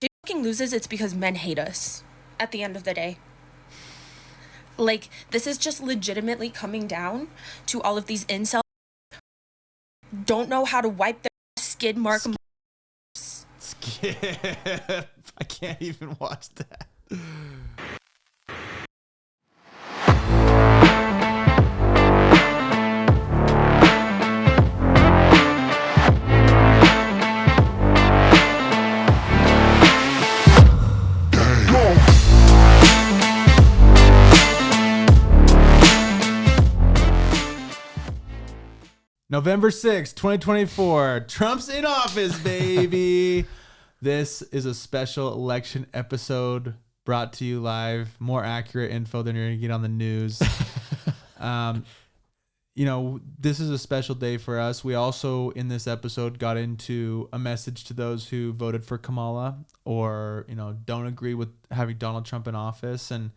If she fucking loses, it's because men hate us at the end of the day. Like, this is just legitimately coming down to all of these incels don't know how to wipe their skid mark. Skip. I can't even watch that. November 6th, 2024. Trump's in office, baby. This is a special election episode brought to you live. More accurate info than you're going to get on the news. This is a special day for us. We also, in this episode, got into a message to those who voted for Kamala or, don't agree with having Donald Trump in office. And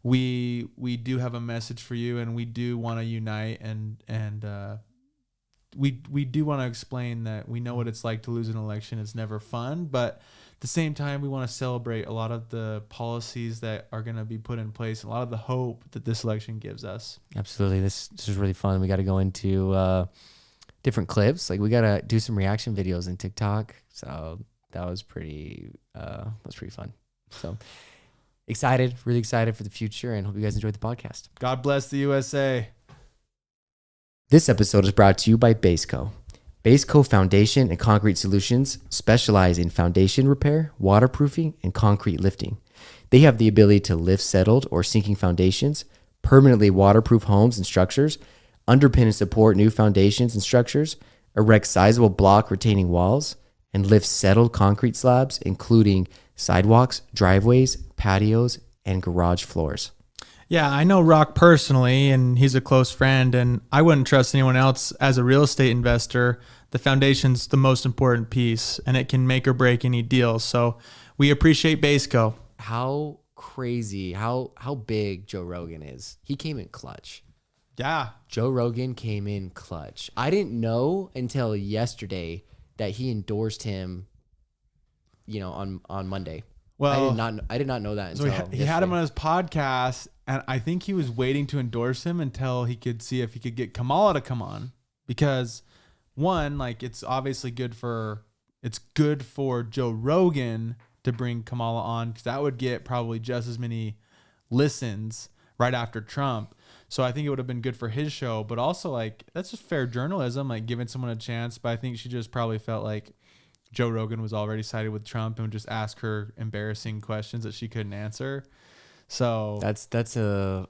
we do have a message for you, and we do want to unite and we do want to explain that we know what it's like to lose an election. It's never fun, but at the same time, we want to celebrate a lot of the policies that are going to be put in place, a lot of the hope that this election gives us. Absolutely. This is really fun. We got to go into different clips. Like, we got to do some reaction videos in TikTok. So that was pretty fun. So really excited for the future, and hope you guys enjoyed the podcast. God bless the USA. This episode is brought to you by Baseco. Baseco Foundation and Concrete Solutions specialize in foundation repair, waterproofing, and concrete lifting. They have the ability to lift settled or sinking foundations, permanently waterproof homes and structures, underpin and support new foundations and structures, erect sizable block retaining walls, and lift settled concrete slabs, including sidewalks, driveways, patios, and garage floors. Yeah, I know Rock personally, and he's a close friend, and I wouldn't trust anyone else as a real estate investor. The foundation's the most important piece, and it can make or break any deal. So we appreciate Baseco. How crazy, how big Joe Rogan is. He came in clutch. Yeah. Joe Rogan came in clutch. I didn't know until yesterday that he endorsed him, on Monday. Well, I did not know that until he had him on his podcast, and I think he was waiting to endorse him until he could see if he could get Kamala to come on, because one, like, it's obviously good for Joe Rogan to bring Kamala on, because that would get probably just as many listens right after Trump. So I think it would have been good for his show, but also, like, that's just fair journalism, like giving someone a chance. But I think she just probably felt like Joe Rogan was already sided with Trump and would just ask her embarrassing questions that she couldn't answer. So that's an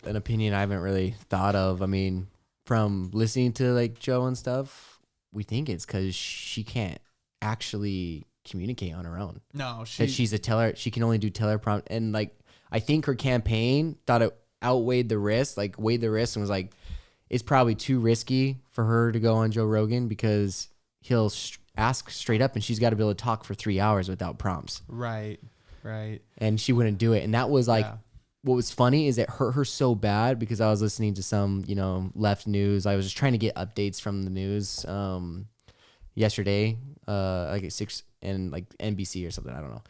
opinion I haven't really thought of. I mean, from listening to like Joe and stuff, we think it's because she can't actually communicate on her own. No, she's a teller. She can only do teleprompt, and like I think her campaign thought it outweighed the risk, weighed the risk, and was like, it's probably too risky for her to go on Joe Rogan because he'll ask straight up, and she's got to be able to talk for 3 hours without prompts. Right. And she wouldn't do it. And that was like, What was funny is it hurt her so bad because I was listening to some, left news. I was just trying to get updates from the news yesterday, like at 6 and like NBC or something. I don't know.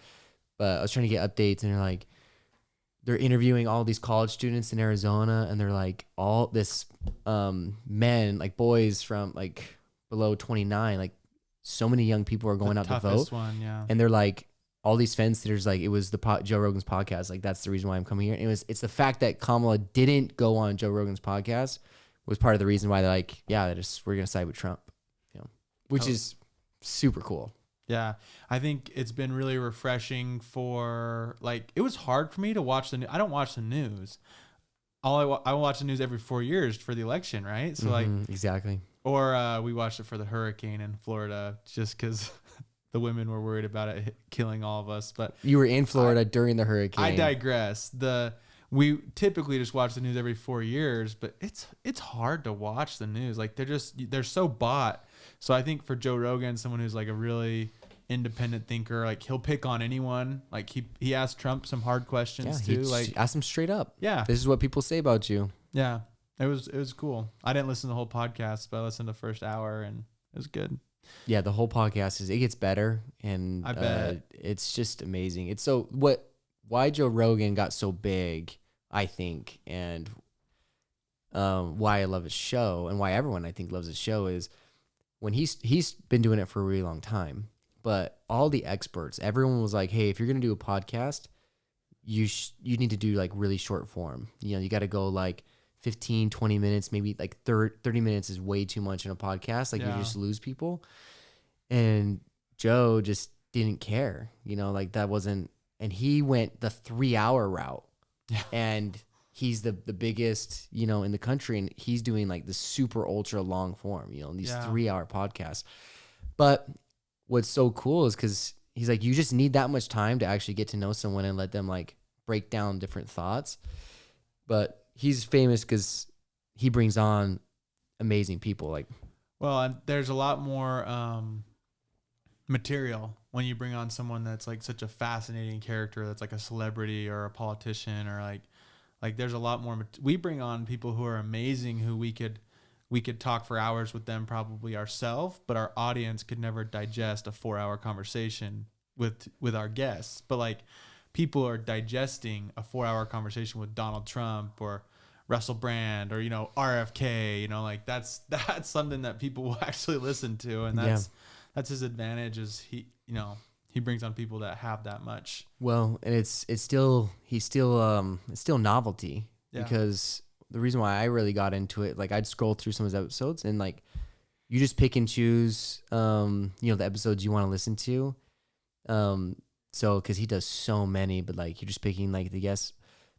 But I was trying to get updates, and they're interviewing all these college students in Arizona, and they're like all this men, like boys from like below 29, like so many young people are going out to vote. And they're like, all these fence sitters, like, it was Joe Rogan's podcast. Like, that's the reason why I'm coming here. It's the fact that Kamala didn't go on Joe Rogan's podcast was part of the reason why they're like, yeah, we're going to side with Trump, which is super cool. Yeah. I think it's been really refreshing it was hard for me to watch the news. I don't watch the news. I watch the news every 4 years for the election, right? So exactly. Or we watched it for the hurricane in Florida just because the women were worried about it killing all of us. But you were in Florida during the hurricane. I digress. We typically just watch the news every 4 years, but it's hard to watch the news. Like, they're so bought. So I think for Joe Rogan, someone who's like a really independent thinker, like, he'll pick on anyone. Like, he asked Trump some hard questions too. Like, ask him straight up. Yeah, this is what people say about you. Yeah, it was cool. I didn't listen to the whole podcast, but I listened to the first hour, and it was good. Yeah, the whole podcast it gets better, and I bet. it's just amazing. It's why Joe Rogan got so big, I think, and why I love his show, and why everyone I think loves his show is when he's been doing it for a really long time, but all the experts, everyone was like, hey, if you're gonna do a podcast, you need to do like really short form. You know, you got to go like 15, 20 minutes, maybe like 30 minutes is way too much in a podcast. Like you just lose people. And Joe just didn't care, you know, like that wasn't, and he went the 3-hour route. Yeah. And he's the biggest, you know, in the country, and he's doing like the super ultra long form, you know, these 3-hour podcasts. But what's so cool is because he's like, you just need that much time to actually get to know someone and let them like break down different thoughts. But he's famous because he brings on amazing people. Like, well, and there's a lot more material when you bring on someone that's like such a fascinating character, that's like a celebrity or a politician, or like there's a lot more. We bring on people who are amazing, who we could talk for hours with them probably ourselves, but our audience could never digest a 4-hour conversation with our guests. But like people are digesting a 4-hour conversation with Donald Trump or Russell Brand or, you know, RFK, you know, like that's something that people will actually listen to. And that's his advantage, is he brings on people that have that much. well, and it's still novelty, because the reason why I really got into it, like I'd scroll through some of his episodes and like you just pick and choose, you know, the episodes you want to listen to. So, cause he does so many, but like you're just picking like the guests.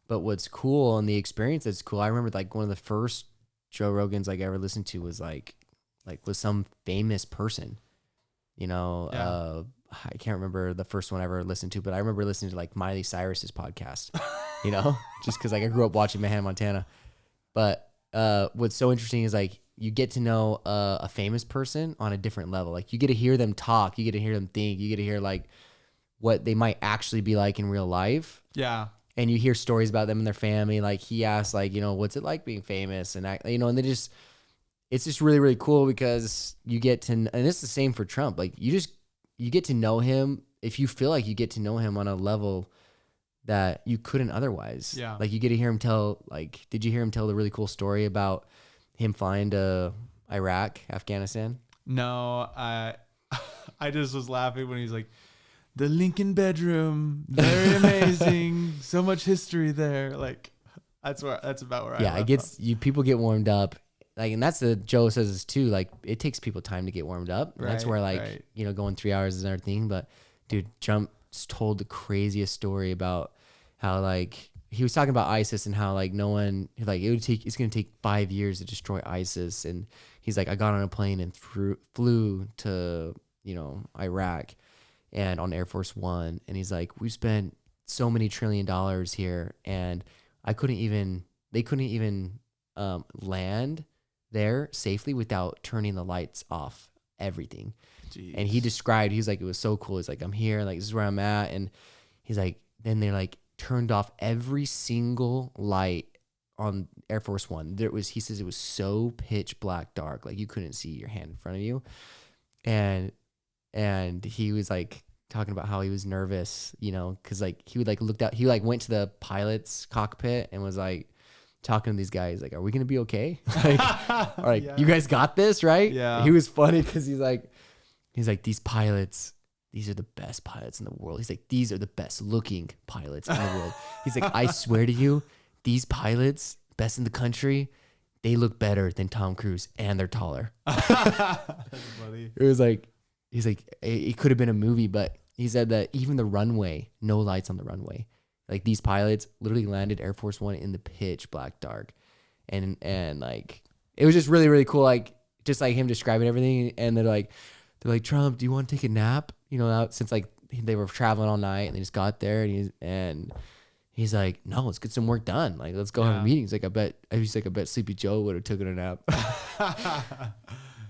But what's cool and the experience that's cool, I remember like one of the first Joe Rogans like I ever listened to was like with some famous person, you know, I can't remember the first one I ever listened to, but I remember listening to like Miley Cyrus's podcast, you know, just cause like I grew up watching Hannah Montana. But what's so interesting is like you get to know a famous person on a different level. Like you get to hear them talk, you get to hear them think, you get to hear like what they might actually be like in real life. Yeah. And you hear stories about them and their family. Like he asked, like, you know, what's it like being famous? And you know, and it's just really, really cool because you get to, and it's the same for Trump. Like you get to know him. If you feel like you get to know him on a level that you couldn't otherwise. Yeah. Like you get to hear him tell, like, did you hear him tell the really cool story about him flying to Iraq, Afghanistan? No, I just was laughing when he's like, the Lincoln bedroom, very amazing, so much history there. Like that's about where I it gets you. People get warmed up, like, and that's the Joe says this too. Like it takes people time to get warmed up. And that's where like you know going 3 hours is another thing. But dude, Trump told the craziest story about how like he was talking about ISIS and how like no one like it's gonna take 5 years to destroy ISIS. And he's like, I got on a plane and flew to, you know, Iraq and on Air Force One. And he's like, we've spent so many $1 trillion here, and they couldn't even land there safely without turning the lights off, everything. Jeez. And he described, he's like, it was so cool. He's like, I'm here, like this is where I'm at. And he's like, then they like turned off every single light on Air Force One. He says it was so pitch black dark, like you couldn't see your hand in front of you. And he was like talking about how he was nervous, you know, because like he would like looked out, he like went to the pilot's cockpit and was like talking to these guys, like, are we gonna be okay? Like, all right, you guys got this, right? Yeah. He was funny because he's like, these pilots, these are the best pilots in the world. He's like, these are the best looking pilots in the world. He's like, I swear to you, these pilots, best in the country, they look better than Tom Cruise and they're taller. That's funny. It was like, he's like, it could have been a movie, but he said that even the runway, no lights on the runway. Like these pilots literally landed Air Force One in the pitch black dark. And like, it was just really, really cool. Like, just like him describing everything. And they're like, Trump, do you want to take a nap? You know, since like they were traveling all night and they just got there and he's like, no, let's get some work done. Like, let's go have a meeting. He's like, I bet Sleepy Joe would have taken a nap.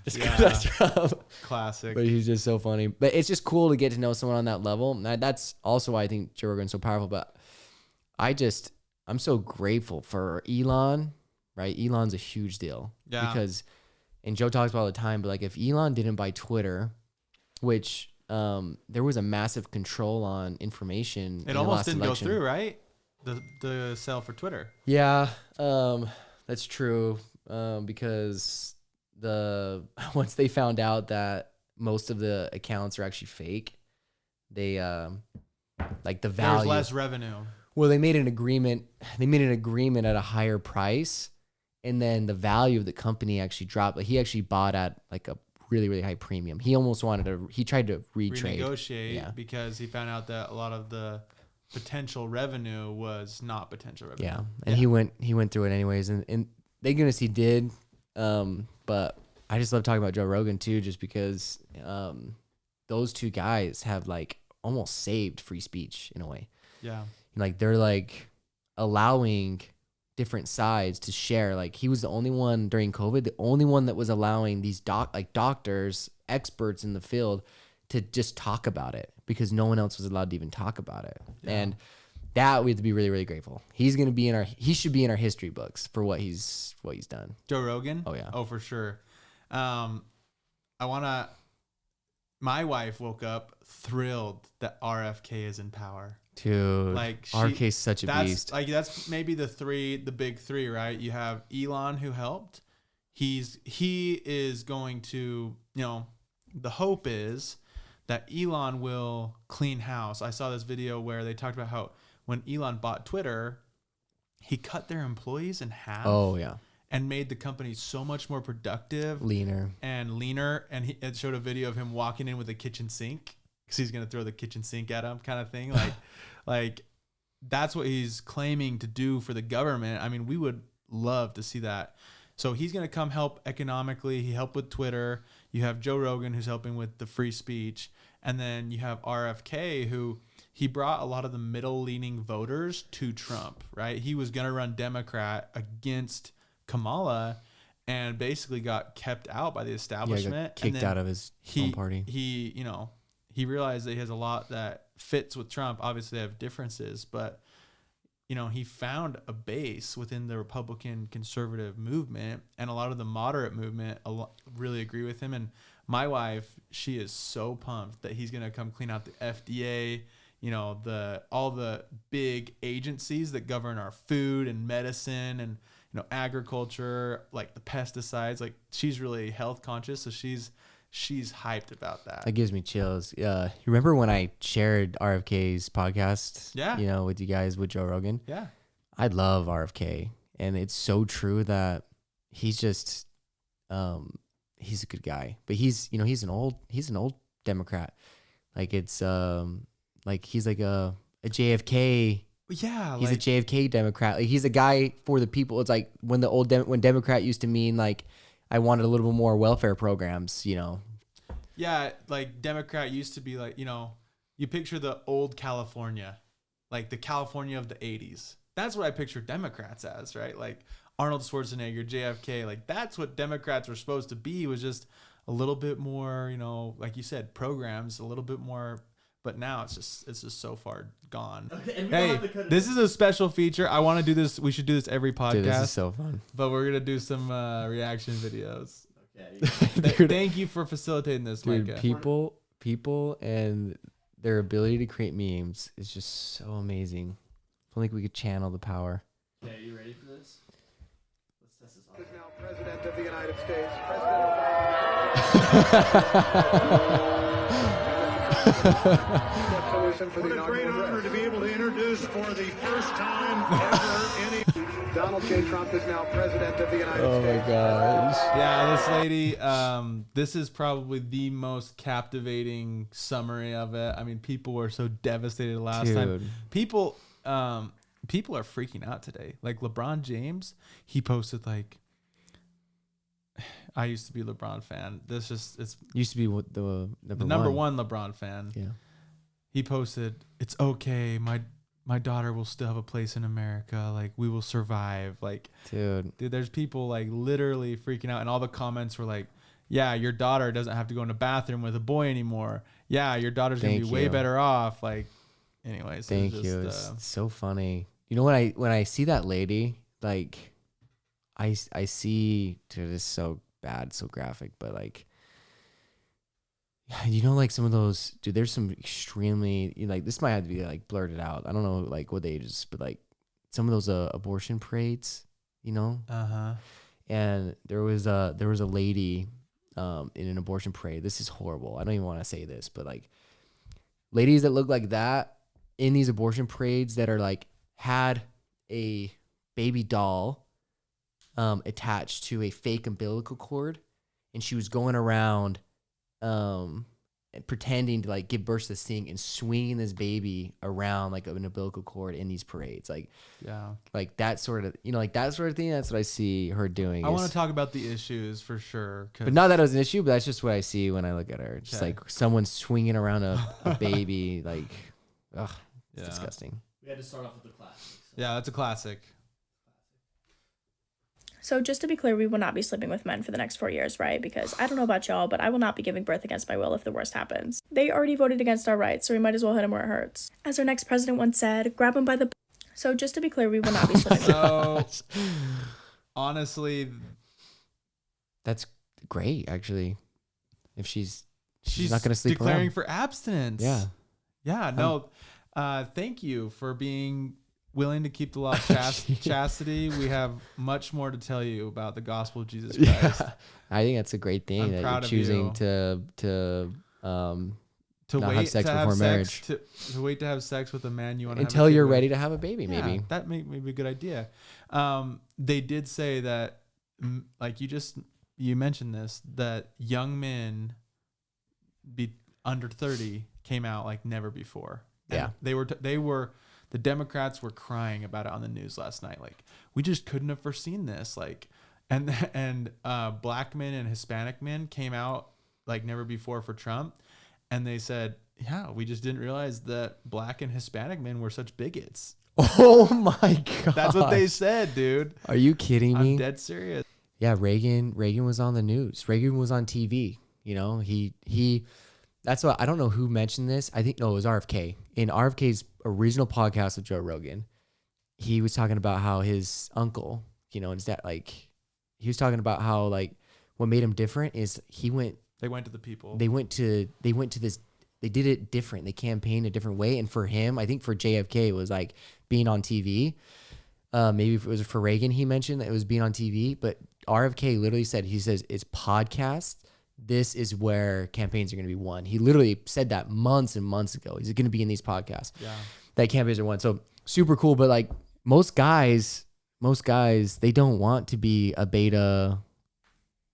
Just that's Trump. Classic. But he's just so funny. But it's just cool to get to know someone on that level. And that's also why I think Joe Rogan's so powerful. But I'm so grateful for Elon, right? Elon's a huge deal. Yeah. Because and Joe talks about it all the time, but like if Elon didn't buy Twitter, which there was a massive control on information. It in the almost last didn't election. go through, right? The sale for Twitter. Yeah, that's true. Because once they found out that most of the accounts are actually fake, they like the value. There's less revenue. Well, they made an agreement. They made an agreement at a higher price, and then the value of the company actually dropped. Like he actually bought at like a really, really high premium. He almost wanted to. He tried to retrade, renegotiate because he found out that a lot of the potential revenue was not potential revenue. Yeah, and he went through it anyways, and thank goodness he did. But I just love talking about Joe Rogan too, just because those two guys have like almost saved free speech in a way. Yeah. Like they're like allowing different sides to share. Like he was the only one during COVID, the only one that was allowing these doctors, experts in the field to just talk about it because no one else was allowed to even talk about it. Yeah. And that we have to be really, really grateful. He should be in our history books for what he's done. Joe Rogan? Oh yeah. Oh, for sure. My wife woke up thrilled that RFK is in power. Dude, Like RK's such a beast. Like that's maybe the big three, right? You have Elon who helped. He is going to, the hope is that Elon will clean house. I saw this video where they talked about how when Elon bought Twitter, he cut their employees in half. Oh yeah. And made the company so much more productive, leaner. And it showed a video of him walking in with a kitchen sink because he's gonna throw the kitchen sink at him, kind of thing. Like that's what he's claiming to do for the government. I mean, we would love to see that. So he's gonna come help economically. He helped with Twitter. You have Joe Rogan who's helping with the free speech, and then you have RFK who he brought a lot of the middle-leaning voters to Trump. Right? He was gonna run Democrat against Kamala and basically got kept out by the establishment. Yeah, kicked out of his own party. He realized that he has a lot that fits with Trump. Obviously they have differences, but he found a base within the Republican conservative movement, and a lot of the moderate movement really agree with him. And my wife, she is so pumped that he's going to come clean out the FDA, all the big agencies that govern our food and medicine and agriculture, like the pesticides. Like she's really health conscious, so she's hyped about that. That gives me chills. You remember when I shared RFK's podcast? Yeah. With you guys with Joe Rogan. Yeah. I love RFK, and it's so true that he's just he's a good guy, but he's an old Democrat. Like it's like he's like a JFK. Yeah, he's a JFK Democrat. Like he's a guy for the people. It's like when when Democrat used to mean like I wanted a little bit more welfare programs. Yeah, like Democrat used to be like you picture the old California, like the California of the 80s. That's what I picture Democrats as, right? Like Arnold Schwarzenegger, JFK. Like that's what Democrats were supposed to be. Was just a little bit more, like you said, programs, a little bit more. But now it's just so far gone. Okay, hey, this is a special feature. I want to do this. We should do this every podcast. Dude, this is so fun. But we're gonna do some reaction videos. Okay. Dude, thank you for facilitating this, dude. Micah. People, and their ability to create memes is just so amazing. I feel like we could channel the power. Okay, you ready for this? Let's test this on. Is now President of the United States. What a great honor to be able to introduce for the first time ever any. Donald J. Trump is now President of the United States. Oh my gosh. Yeah, this lady, this is probably the most captivating summary of it. I mean, people were so devastated last time. People are freaking out today. Like LeBron James, he posted like, I used to be a LeBron fan. It's used to be the number one LeBron fan. Yeah. He posted, "It's okay. My daughter will still have a place in America. Like we will survive." Like, dude, there's people like literally freaking out, and all the comments were like, "Yeah, your daughter doesn't have to go in a bathroom with a boy anymore. Yeah, your daughter's gonna be way better off." Like, anyways, thank you. It's so funny. When I see that lady, like, I see, dude, it's so bad, so graphic, but like, you know, like some of those, dude, there's some extremely, you know, like this might have to be like blurted out. I don't know like what age is, but like some of those abortion parades, you know? And there was a lady in an abortion parade. This is horrible. I don't even want to say this, but like ladies that look like that in these abortion parades that are like had a baby doll attached to a fake umbilical cord, and she was going around and pretending to like give birth to this thing and swinging this baby around like an umbilical cord in these parades, like that sort of, you know, like that sort of thing. That's what I see her doing. I want to talk about the issues for sure, but not that it was an issue, but that's just what I see when I look at her. Just like someone swinging around a baby, like, ugh, it's disgusting. We had to start off with the classics. Yeah, that's a classic. So just to be clear, we will not be sleeping with men for the next 4 years, right? Because I don't know about y'all, but I will not be giving birth against my will if the worst happens. They already voted against our rights, so we might as well hit them where it hurts. As our next president once said, grab them by the... So just to be clear, we will not be sleeping with So, honestly... That's great, actually. If she's not going to sleep declaring around. for abstinence. Yeah. Yeah, no. Thank you for being willing to keep the law of chastity. We have much more to tell you about the gospel of Jesus Christ. Yeah. I think that's a great thing I'm that proud you're of choosing you. to not wait have sex to before have marriage. to wait to have sex with a man you want to Until you're ready to have a baby, Yeah, maybe. that may be a good idea. They did say that, like you mentioned this, that young men under 30 came out like never before. And the Democrats were crying about it on the news last night. Like, we just couldn't have foreseen this. Like, and black men and Hispanic men came out like never before for Trump. And they said, yeah, we just didn't realize that black and Hispanic men were such bigots. Oh my God. That's what they said, dude. Are you kidding me? I'm dead serious. Yeah, Reagan was on the news. Reagan was on TV. You know, he that's what, I don't know who mentioned this. I think, no, it was RFK. In RFK's original podcast with Joe Rogan, he was talking about how his uncle, you know, and his dad, like, he was talking about how, like, what made him different is They went to the people. They went to this, they did it different. They campaigned a different way. And for him, I think for JFK, it was like being on TV. Maybe if it was for Reagan, he mentioned that it was being on TV, but RFK literally said, he says, it's podcast. This is where campaigns are going to be won. He literally said that months and months ago. He's going to be in these podcasts. Yeah. That campaigns are won. So super cool. But like most guys, they don't want to be a beta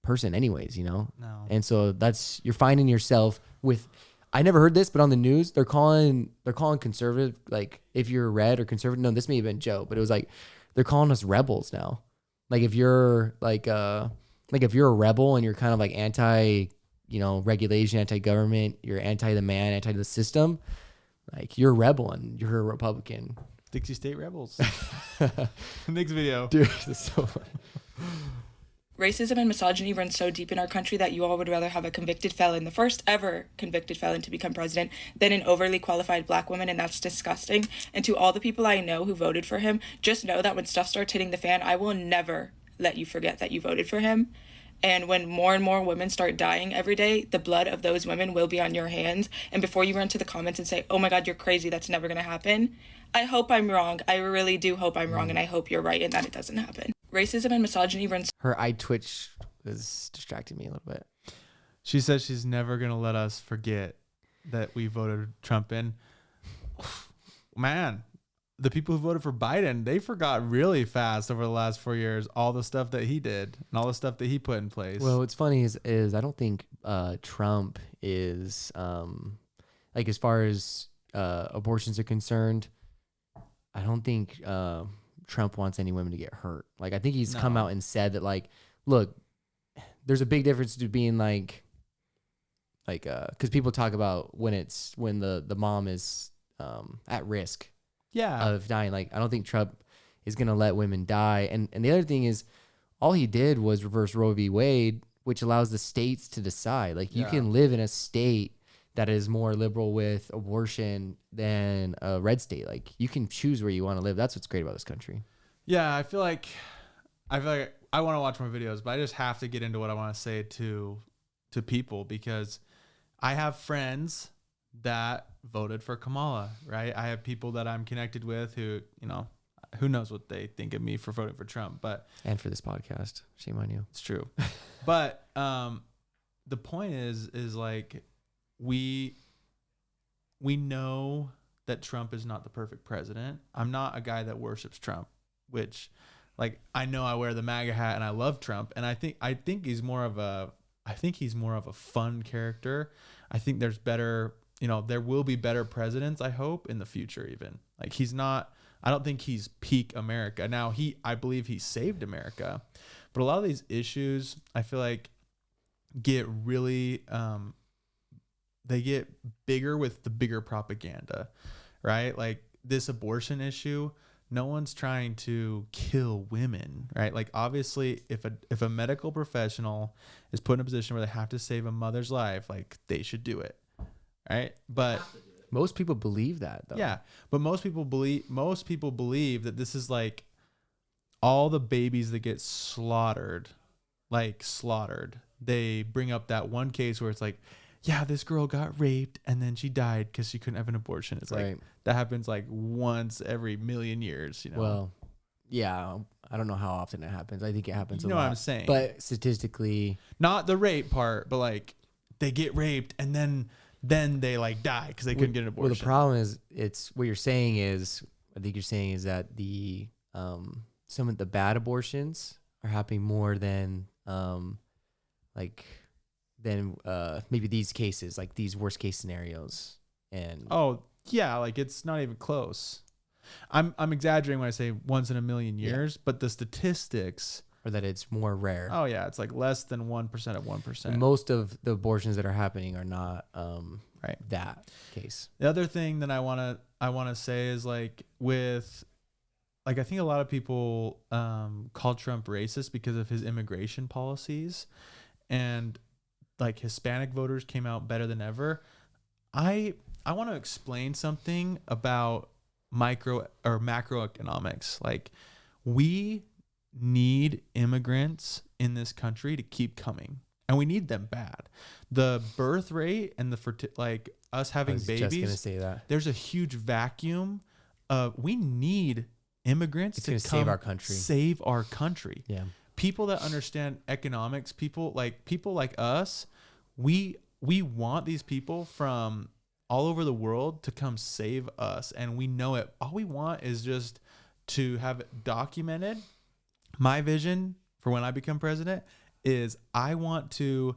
person anyways, you know? No. And so you're finding yourself with, I never heard this, but on the news, they're calling conservative, like if you're red or conservative, no, this may have been Joe, but it was like, they're calling us rebels now. Like if you're like if you're a rebel and you're kind of like anti, you know, regulation, anti-government, you're anti the man, anti the system, like you're a rebel and you're a Republican. Dixie State Rebels. Next video. Dude, this is so funny. Racism and misogyny run so deep in our country that you all would rather have a convicted felon, the first ever convicted felon to become president, than an overly qualified black woman, and that's disgusting. And to all the people I know who voted for him, just know that when stuff starts hitting the fan, I will never let you forget that you voted for him. And when more and more women start dying every day, the blood of those women will be on your hands. And before you run to the comments and say, oh my God, you're crazy, that's never going to happen, I hope I'm wrong. I really do hope I'm wrong, and I hope you're right and that it doesn't happen. Racism and misogyny runs. Her eye twitch was distracting me a little bit. She says she's never going to let us forget that we voted Trump in. Man, the people who voted for Biden, they forgot really fast over the last 4 years all the stuff that he did and all the stuff that he put in place. Well, what's funny is I don't think Trump is like as far as abortions are concerned, I don't think Trump wants any women to get hurt. Like I think he's come out and said that like, look, there's a big difference to being like because people talk about when the mom is at risk of dying. Like I don't think Trump is gonna let women die. And the other thing is, all he did was reverse Roe v. Wade, which allows the states to decide. Like you can live in a state that is more liberal with abortion than a red state. Like you can choose where you want to live. That's what's great about this country. Yeah, I feel like I want to watch more videos, but I just have to get into what I want to say to people, because I have friends that voted for Kamala, right? I have people that I'm connected with who, you know, who knows what they think of me for voting for Trump, but And for this podcast, shame on you. it's true. But the point is like we know that Trump is not the perfect president. I'm not a guy that worships Trump, which, like, I know I wear the MAGA hat and I love Trump, and I think he's more of a fun character. I think there's better, you know, there will be better presidents, I hope, in the future even. Like, I don't think he's peak America. Now, I believe he saved America, but a lot of these issues, I feel like, get really they get bigger with the bigger propaganda, right? Like this abortion issue, no one's trying to kill women, right? Like, obviously, if a medical professional is put in a position where they have to save a mother's life, like, they should do it, right? But Most people believe that, though. yeah, but most people believe that this is like all the babies that get slaughtered. They bring up that one case where it's like, yeah, this girl got raped and then she died because she couldn't have an abortion. It's Right. like that happens like once every million years, you know. Well, yeah, I don't know how often it happens. I think it happens a You know lot. what I'm saying? But statistically, Not the rape part, but like they get raped and then they like die because they couldn't get an abortion. well, the problem is, it's what you're saying is, I think you're saying is that the some of the bad abortions are happening more than maybe these cases, like these worst case scenarios. And Oh yeah, like it's not even close. I'm exaggerating when I say once in a million years, but the statistics. or that it's more rare. Oh yeah, it's like less than 1% of 1%. Most of the abortions that are happening are not Right. that case. The other thing that I wanna say is like I think a lot of people call Trump racist because of his immigration policies, and like Hispanic voters came out better than ever. I want to explain something about micro or macroeconomics. Like, we need immigrants in this country to keep coming, and we need them bad. The birth rate and like us I having was babies, just gonna say that. there's a huge vacuum. We need immigrants It's to gonna come save our country. Save our country. Yeah. People that understand economics, people like us, we want these people from all over the world to come save us, and we know it. All we want is just to have it documented. My vision for when I become president is I want to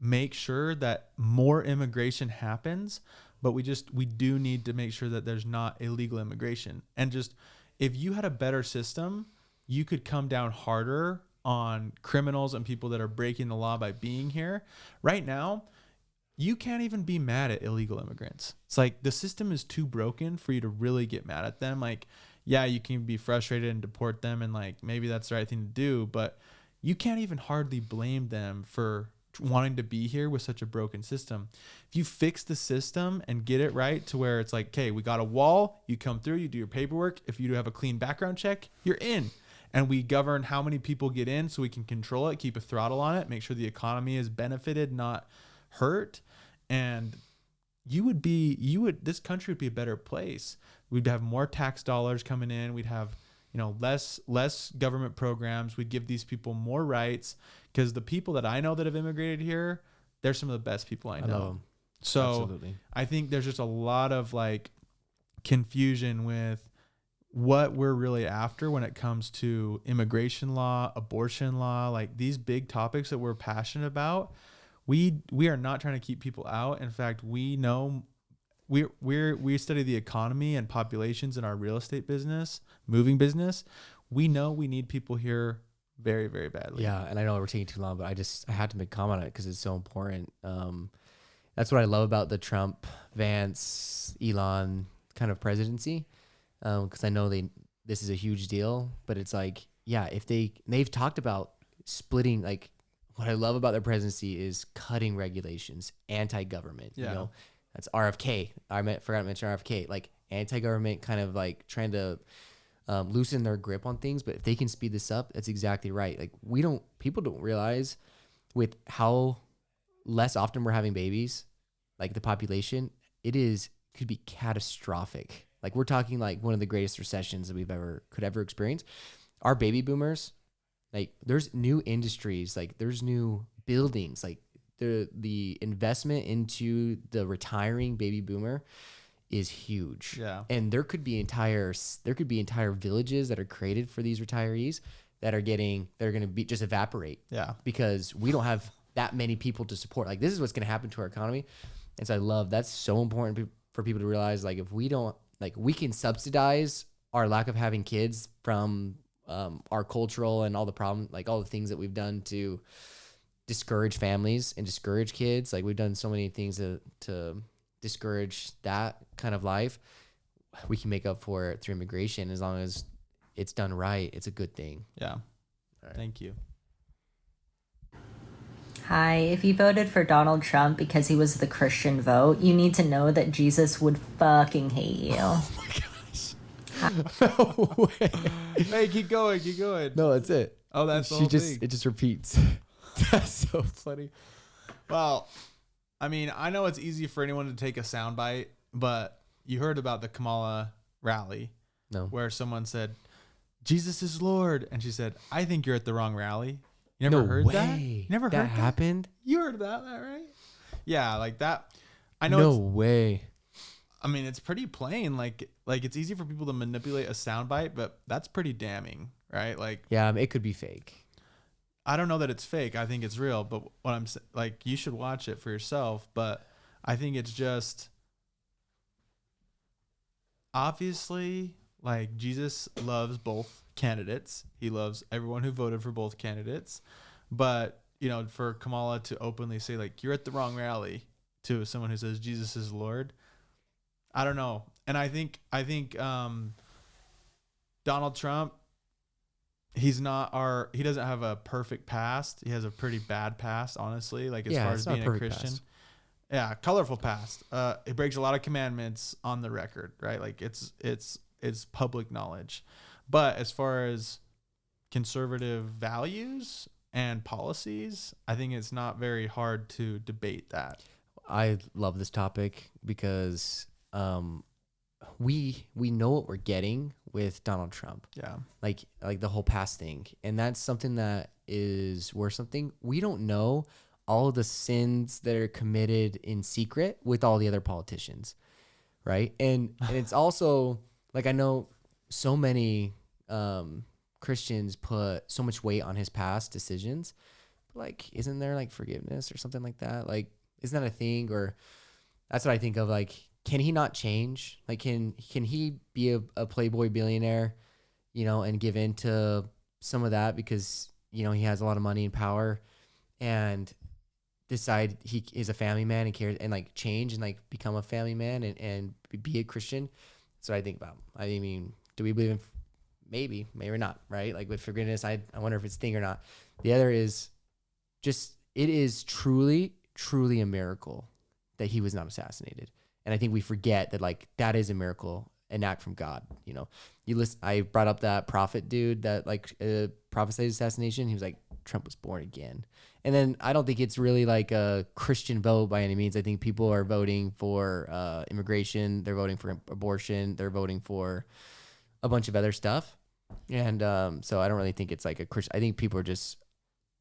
make sure that more immigration happens, but we do need to make sure that there's not illegal immigration. And just, if you had a better system, you could come down harder on criminals and people that are breaking the law by being here. Right now, you can't even be mad at illegal immigrants. It's like the system is too broken for you to really get mad at them. Like, yeah, you can be frustrated and deport them, and like maybe that's the right thing to do, but you can't even hardly blame them for wanting to be here with such a broken system. If you fix the system and get it right to where it's like, okay, we got a wall, you come through, you do your paperwork. If you do have a clean background check, you're in. And we govern how many people get in so we can control it, keep a throttle on it, make sure the economy is benefited, not hurt. And this country would be a better place. We'd have more tax dollars coming in. We'd have, less government programs. We'd give these people more rights, because the people that I know that have immigrated here, they're some of the best people I know. love 'em. So Absolutely. I think there's just a lot of like confusion with what we're really after when it comes to immigration law, abortion law, like these big topics that we're passionate about. We are not trying to keep people out. In fact, we know we study the economy and populations in our real estate business, moving business. We know we need people here very, very badly. Yeah, and I know we're taking too long, but I had to make a comment on it because it's so important. That's what I love about the Trump, Vance, Elon kind of presidency, because I know this is a huge deal. But it's like, yeah, if they've talked about splitting. Like, what I love about their presidency is cutting regulations, anti-government. Yeah. That's RFK. Forgot to mention RFK. Like, anti-government, kind of like trying to loosen their grip on things. But if they can speed this up, that's exactly right. Like people don't realize with how less often we're having babies, like the population, could be catastrophic. Like we're talking like one of the greatest recessions that could ever experience. Our baby boomers, like there's new industries, like there's new buildings, like the investment into the retiring baby boomer is huge. Yeah. And there could be entire villages that are created for these retirees that are going to be just evaporate. Yeah. Because we don't have that many people to support. Like this is what's going to happen to our economy. And so that's so important for people to realize, like if we don't, like we can subsidize our lack of having kids from our cultural and all the problem, like all the things that we've done to discourage families and discourage kids. Like we've done so many things to discourage that kind of life. We can make up for it through immigration as long as it's done right. It's a good thing. Yeah. Thank you. Hi, if you voted for Donald Trump because he was the Christian vote, you need to know that Jesus would fucking hate you. Oh my gosh. No way. Hey, keep going. No, that's it. Oh, that's the whole thing. It just repeats. That's so funny. Well, I mean, I know it's easy for anyone to take a soundbite, but you heard about the Kamala rally. No. Where someone said, Jesus is Lord. And she said, I think you're at the wrong rally. You never heard that? You never heard that? Happened? You heard that, right? Yeah, like that. I know. No way. I mean, it's pretty plain. Like it's easy for people to manipulate a soundbite, but that's pretty damning, right? Like, yeah, it could be fake. I don't know that it's fake. I think it's real. But what I'm like, you should watch it for yourself. But I think it's just obviously like Jesus loves both candidates. He loves everyone who voted for both candidates. But, you know, for Kamala to openly say like, you're at the wrong rally to someone who says Jesus is Lord, I don't know. And I think Donald Trump, he doesn't have a perfect past. He has a pretty bad past, honestly, like as far as being a Christian. Past. Yeah, colorful past. He breaks a lot of commandments on the record, right? Like it's public knowledge. But as far as conservative values and policies, I think it's not very hard to debate that. I love this topic because we know what we're getting with Donald Trump. Yeah. Like the whole past thing. And that's something that is worth something. We don't know all of the sins that are committed in secret with all the other politicians. Right. And it's also like, I know so many Christians put so much weight on his past decisions. Like, isn't there like forgiveness or something like that? Like, isn't that a thing? Or that's what I think of. Like, can he not change? Like, can he be a playboy billionaire, you know, and give in to some of that because, you know, he has a lot of money and power, and decide he is a family man and cares and like change and like become a family man and be a Christian? That's what I think about. I mean, do we believe in maybe or not, right? Like with forgiveness, I wonder if it's a thing or not. The other is just, it is truly a miracle that he was not assassinated. And I think we forget that like that is a miracle, an act from God. You know, I brought up that prophet dude that like prophesied assassination. He was like, Trump was born again. And then I don't think it's really like a Christian vote by any means. I think people are voting for immigration. They're voting for abortion. They're voting for a bunch of other stuff. And so I don't really think it's like a Christian. I think people are just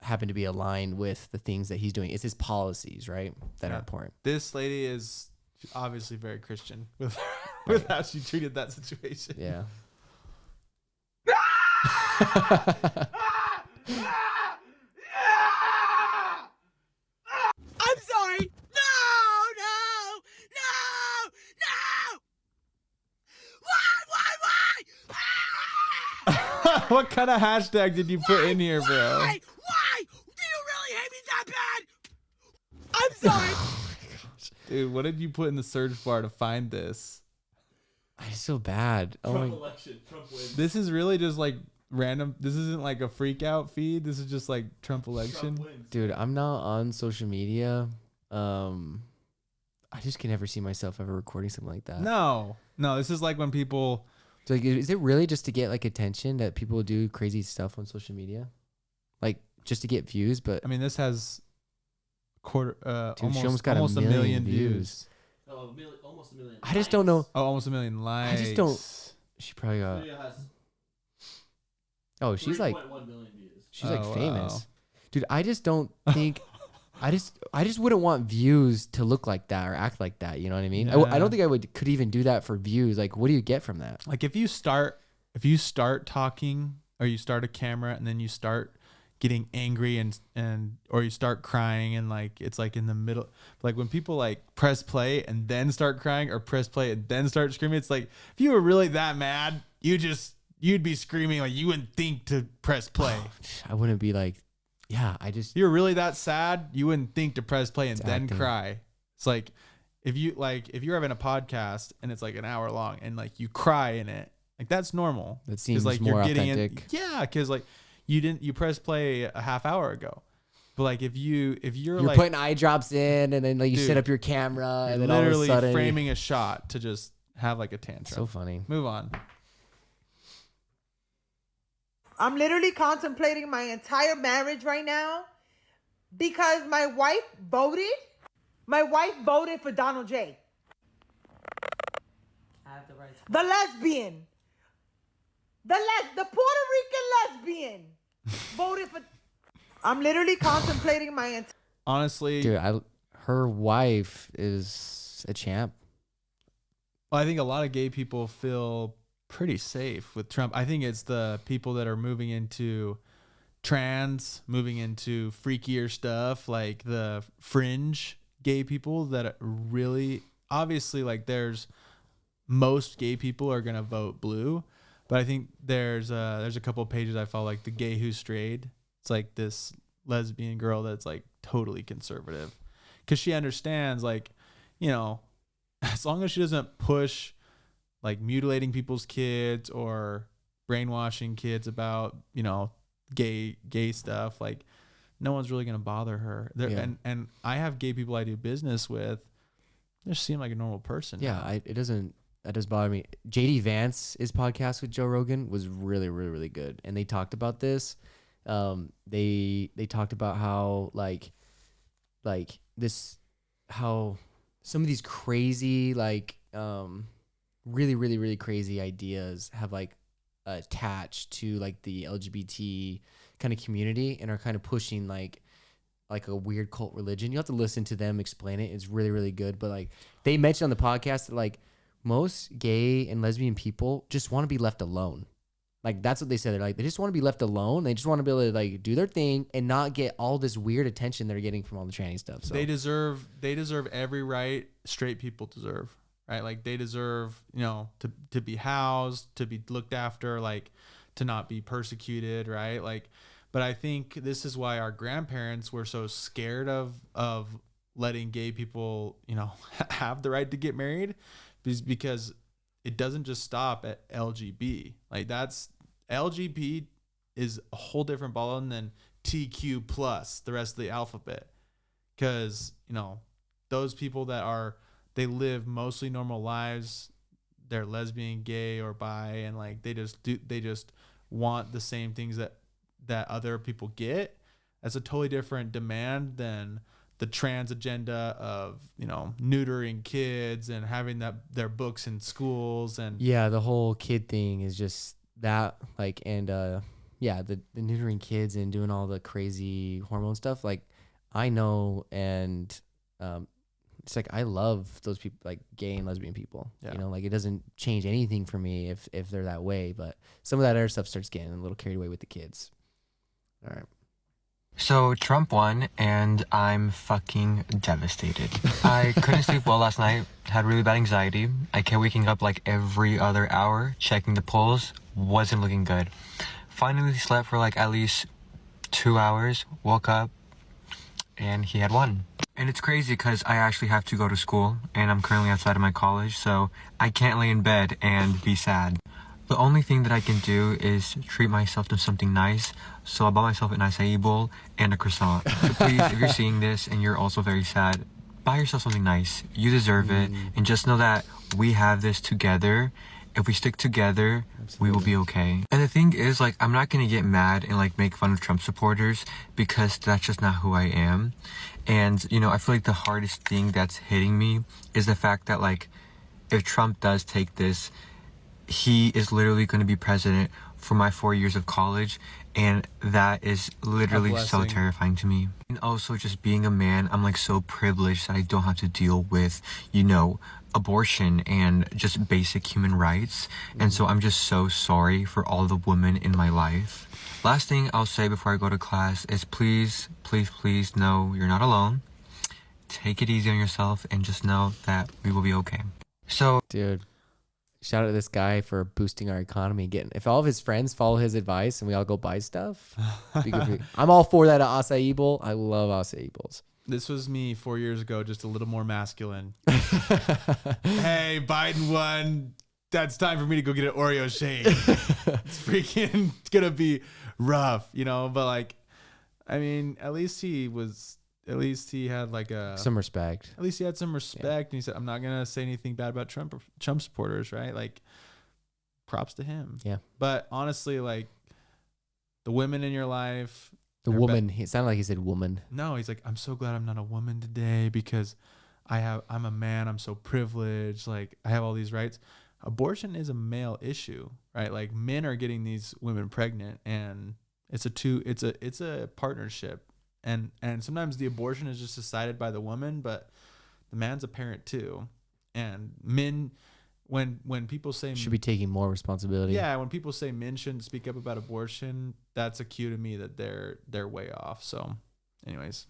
happen to be aligned with the things that he's doing. It's his policies, right, that are important. This lady is obviously very Christian with how she treated that situation. Yeah. I'm sorry. No. Why? What kind of hashtag did you put in here, bro? Why? Do you really hate me that bad? I'm sorry. Dude, what did you put in the search bar to find this? It's so bad. Trump election. Trump wins. This is really just like random. This isn't like a freak out feed. This is just like Trump election. Trump wins. Dude, I'm not on social media. I just can never see myself ever recording something like that. No, this is like when people Like, is it really just to get like attention that people do crazy stuff on social media, like just to get views? But I mean, this has dude, she almost got a million views. Oh, almost a million. I just don't know. Oh, almost a million likes. I just don't. She probably got. Video has Oh, she's like 3.1 million views. she's like Oh, famous, wow. dude. I just don't think. I just wouldn't want views to look like that or act like that. You know what I mean? Yeah. I don't think I could even do that for views. Like, what do you get from that? Like if you start talking or you start a camera and then you start getting angry and or you start crying and like it's like in the middle, like when people like press play and then start crying or press play and then start screaming, it's like if you were really that mad, you'd be screaming, like you wouldn't think to press play. I wouldn't be like, yeah. If you're really that sad, you wouldn't think to press play and then acting. cry. It's like if you're having a podcast and it's like an hour long and like you cry in it, like that's normal. That seems like more you're getting authentic. yeah, because like you press play a half hour ago, but like if you're like putting eye drops in and then like you Dude, set up your camera and then literally all of a sudden framing a shot to just have like a tantrum. so funny. Move on. I'm literally contemplating my entire marriage right now because my wife voted. My wife voted for Donald J. I have the right to The lesbian. The Puerto Rican lesbian voted for. I'm literally contemplating my entire. Honestly, Dude, her wife is a champ. well, I think a lot of gay people feel pretty safe with Trump. I think it's the people that are moving into trans, moving into freakier stuff, like the fringe gay people that really, obviously, like there's most gay people are gonna vote blue, but I think there's a couple of pages I follow, like the Gay Who Strayed. It's like this lesbian girl that's like totally conservative because she understands, like, you know, as long as she doesn't push like mutilating people's kids or brainwashing kids about, you know, gay stuff, like no one's really gonna bother her. Yeah. And I have gay people I do business with. They just seem like a normal person. Yeah, that does bother me. JD Vance's podcast with Joe Rogan was really, really, really good, and they talked about this. They talked about how like how some of these crazy really, really, really crazy ideas have like attached to like the LGBT kind of community and are kind of pushing like a weird cult religion. You have to listen to them explain it. It's really, really good. But like they mentioned on the podcast that like most gay and lesbian people just want to be left alone. Like that's what they said. They're like, they just want to be left alone. They just want to be able to like do their thing and not get all this weird attention they're getting from all the tranny stuff. So they deserve every right straight people deserve, right? Like they deserve, you know, to be housed, to be looked after, like to not be persecuted, right? Like, but I think this is why our grandparents were so scared of letting gay people, you know, have the right to get married, because it doesn't just stop at LGB. Like that's LGB is a whole different ballgame than TQ plus the rest of the alphabet. Because, you know, those people they live mostly normal lives. They're lesbian, gay, or bi, and like they just want the same things that other people get. That's a totally different demand than the trans agenda of, you know, neutering kids and having their books in schools. And yeah, the whole kid thing is just that, like, and the neutering kids and doing all the crazy hormone stuff. Like I know, and it's like I love those people, like gay and lesbian people. Yeah. You know, like it doesn't change anything for me if they're that way, but some of that other stuff starts getting a little carried away with the kids. All right. So Trump won, and I'm fucking devastated. I couldn't sleep well last night, had really bad anxiety. I kept waking up like every other hour, checking the polls, wasn't looking good. Finally slept for like at least 2 hours, woke up, and he had won. And it's crazy because I actually have to go to school, and I'm currently outside of my college, so I can't lay in bed and be sad. The only thing that I can do is treat myself to something nice, so I bought myself an acai bowl and a croissant. So please, if you're seeing this and you're also very sad, buy yourself something nice. You deserve it, and just know that we have this together, if we stick together, we will be okay. And the thing is, like, I'm not gonna get mad and like make fun of Trump supporters because that's just not who I am. And, you know, I feel like the hardest thing that's hitting me is the fact that, like, if Trump does take this, he is literally going to be president for my 4 years of college, and that is literally so terrifying to me. And also, just being a man, I'm like so privileged that I don't have to deal with, you know, abortion and just basic human rights. And so I'm just so sorry for all the women in my life. Last thing I'll say before I go to class is please, please, please know you're not alone. Take it easy on yourself and just know that we will be okay. So, dude, shout out to this guy for boosting our economy. If all of his friends follow his advice and we all go buy stuff, I'm all for that acai bowl. I love acai bowls. This was me 4 years ago, just a little more masculine. Hey, Biden won. That's time for me to go get an Oreo shake. It's freaking gonna be rough, you know. But like, I mean, at least he had like some respect. At least he had some respect, and he said, "I'm not gonna say anything bad about Trump supporters." Right? Like, props to him. Yeah. But honestly, like, the women in your life. The woman. It sounded like he said woman. No, he's like, I'm so glad I'm not a woman today because I'm a man. I'm so privileged. Like, I have all these rights. Abortion is a male issue, right? Like, men are getting these women pregnant, and it's a partnership. And sometimes the abortion is just decided by the woman, but the man's a parent too. And men, when people say should be taking more responsibility. Yeah, when people say men shouldn't speak up about abortion, that's a cue to me that they're way off. So, anyways,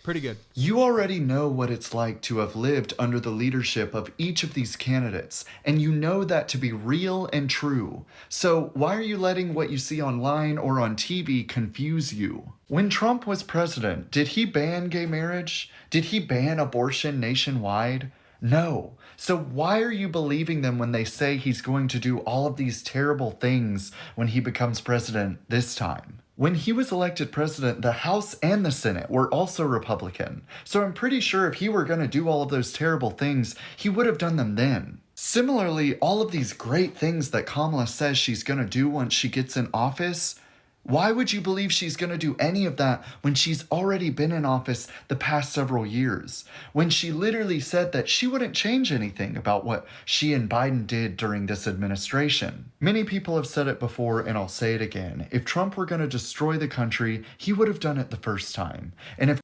pretty good. You already know what it's like to have lived under the leadership of each of these candidates, and you know that to be real and true. So why are you letting what you see online or on TV confuse you? When Trump was president, did he ban gay marriage? Did he ban abortion nationwide? No. So why are you believing them when they say he's going to do all of these terrible things when he becomes president this time? When he was elected president, the House and the Senate were also Republican. So I'm pretty sure if he were going to do all of those terrible things, he would have done them then. Similarly, all of these great things that Kamala says she's going to do once she gets in office, why would you believe she's going to do any of that when she's already been in office the past several years? When she literally said that she wouldn't change anything about what she and Biden did during this administration. Many people have said it before, and I'll say it again. If Trump were going to destroy the country, he would have done it the first time. And if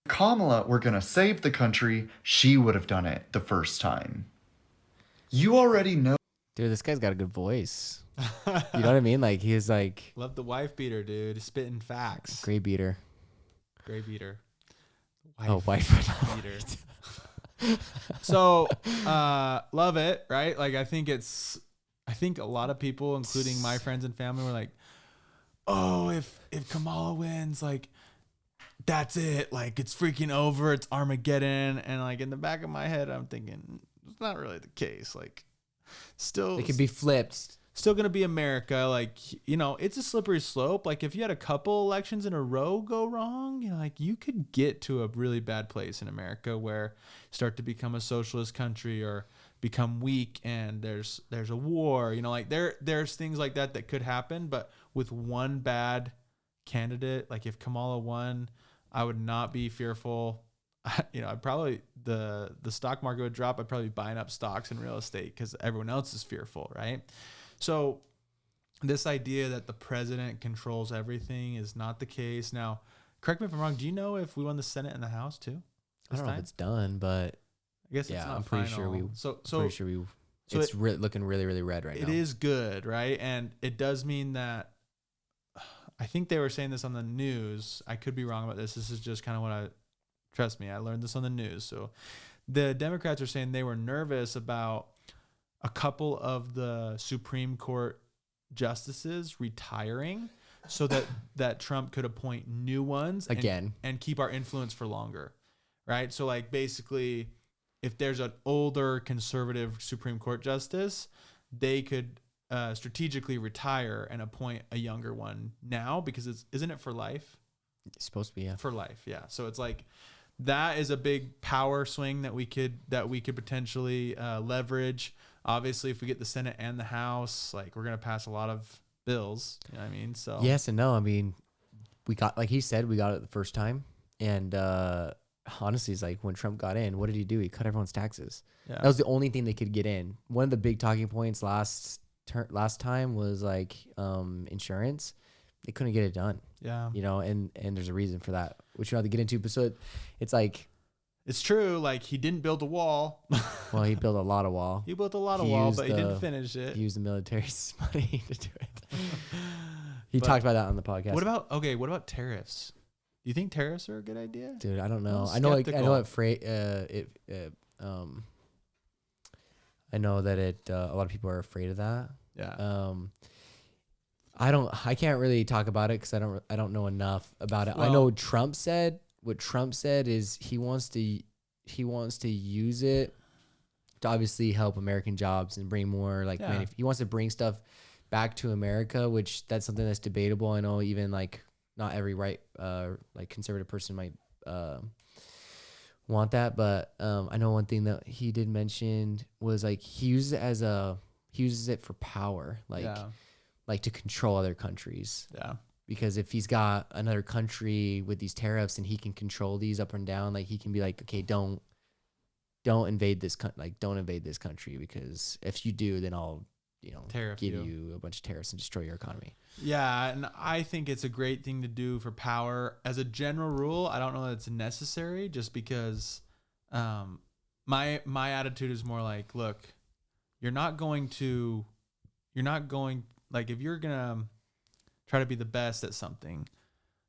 Kamala were going to save the country, she would have done it the first time. You already know. Dude, this guy's got a good voice. You know what I mean? Like, he's like... Love the wife beater, dude. Spitting facts. Gray beater. Gray beater. Wife beater. So, love it, right? Like, I think a lot of people, including my friends and family, were like, oh, if Kamala wins, like, that's it. Like, it's freaking over. It's Armageddon. And, like, in the back of my head, I'm thinking... It's not really the case. Like, still, it could be flipped. Still gonna be America. Like, you know, it's a slippery slope. Like, if you had a couple elections in a row go wrong, you know, like, you could get to a really bad place in America where you start to become a socialist country or become weak, and there's a war. You know, like there's things like that could happen. But with one bad candidate, like if Kamala won, I would not be fearful. You know, I'd probably the stock market would drop. I'd probably be buying up stocks in real estate because everyone else is fearful, right? So this idea that the president controls everything is not the case. Now, correct me if I'm wrong. Do you know if we won the Senate and the House too? I don't know if it's done, but I guess it's not I'm pretty final. sure we. So it's looking really, really red right now. It is good, right? And it does mean that. I think they were saying this on the news. I could be wrong about this. This is just kind of what trust me, I learned this on the news. So the Democrats are saying they were nervous about a couple of the Supreme Court justices retiring so that Trump could appoint new ones and keep our influence for longer, right? So like basically if there's an older conservative Supreme Court justice, they could strategically retire and appoint a younger one now because isn't it for life? It's supposed to be, yeah. For life, yeah. So it's like that is a big power swing that we could potentially leverage. Obviously, if we get the Senate and the House, like we're gonna pass a lot of bills. You know what I mean? So yes and no. I mean, we got, like he said, we got it the first time, and honestly, it's like when Trump got in, what did he do? He cut everyone's taxes. Yeah. That was the only thing they could get in. One of the big talking points last time was like insurance. They couldn't get it done. Yeah. You know, and there's a reason for that, which you don't have to get into. But so it's like, it's true. Like he didn't build a wall. well, he built a lot of wall. He built a lot of wall, but he didn't finish it. He used the military's money to do it. He talked about that on the podcast. What about tariffs? Do you think tariffs are a good idea? Dude, I don't know. I know that a lot of people are afraid of that. Yeah. I can't really talk about it because I don't know enough about it. Well, I know what Trump said is he wants to use it to obviously help American jobs and bring more like he wants to bring stuff back to America, which that's something that's debatable. I know even like not every like conservative person might want that, but I know one thing that he did mention was like he uses it for power, like to control other countries. Yeah. Because if he's got another country with these tariffs and he can control these up and down, like he can be like, okay, don't invade this don't invade this country, because if you do, then I'll give you a bunch of tariffs and destroy your economy. Yeah, and I think it's a great thing to do for power. As a general rule, I don't know that it's necessary, just because my attitude is more like, look, if you're going to try to be the best at something,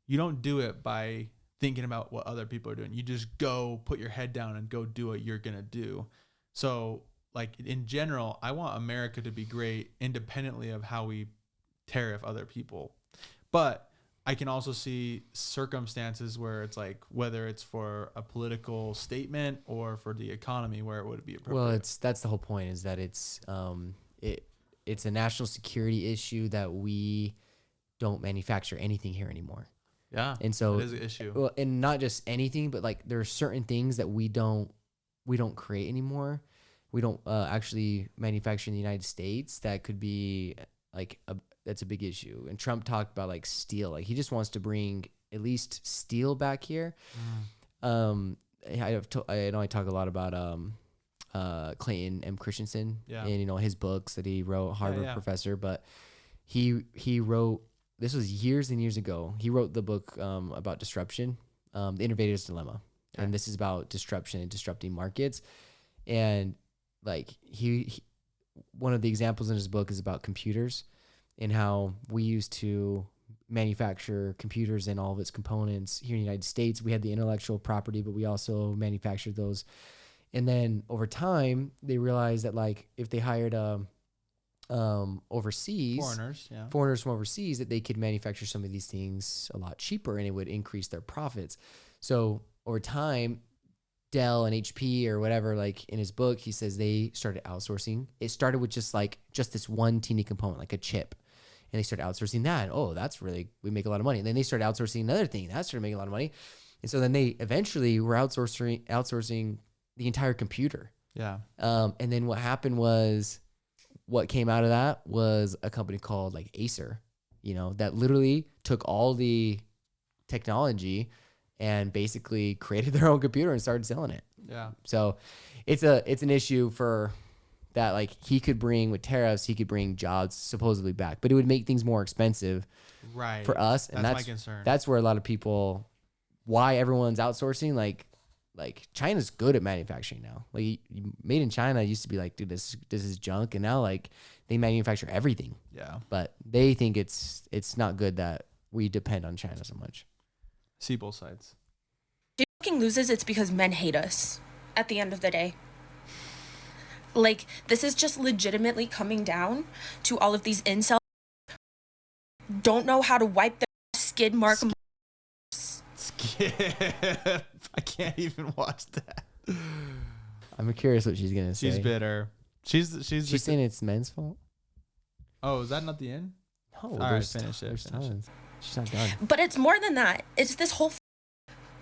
you don't do it by thinking about what other people are doing. You just go put your head down and go do what you're going to do. So like in general, I want America to be great independently of how we tariff other people. But I can also see circumstances where it's like, whether it's for a political statement or for the economy, where it would be appropriate. Well, that's the whole point, is that it's a national security issue that we don't manufacture anything here anymore. Yeah. And so it is an issue. Well, and not just anything, but like there are certain things that we don't create anymore. We don't actually manufacture in the United States. That could be like that's a big issue. And Trump talked about like steel. Like he just wants to bring at least steel back here. I know I talk a lot about Clayton M. Christensen and his books that he wrote, Harvard professor, but he wrote, this was years and years ago, he wrote the book about disruption, The Innovator's Dilemma. Okay. And this is about disruption and disrupting markets. And like he one of the examples in his book is about computers and how we used to manufacture computers and all of its components here in the United States. We had the intellectual property, but we also manufactured those. And then over time, they realized that like if they hired overseas foreigners from overseas, that they could manufacture some of these things a lot cheaper and it would increase their profits. So over time, Dell and HP or whatever, like in his book, he says they started outsourcing. It started with just this one teeny component, like a chip. And they started outsourcing that. Oh, we make a lot of money. And then they started outsourcing another thing. That started making a lot of money. And so then they eventually were outsourcing the entire computer. Yeah. And then what happened was, what came out of that was a company called like Acer, that literally took all the technology and basically created their own computer and started selling it. Yeah. So it's an issue for that. Like he could bring, with tariffs, he could bring jobs supposedly back, but it would make things more expensive for us. And that's my concern. That's where a lot of people, why everyone's outsourcing, like China's good at manufacturing now. Like made in China used to be like, dude, this is junk. And now like they manufacture everything. Yeah. But they think it's not good that we depend on China so much. See both sides. If she fucking loses, it's because men hate us at the end of the day. Like, this is just legitimately coming down to all of these incels don't know how to wipe their skid mark. Skip. I can't even watch that. I'm curious what she's gonna say. She's bitter. She's saying it's men's fault. Oh, is that not the end? No, all right, finish it. She's not done. But it's more than that. It's this whole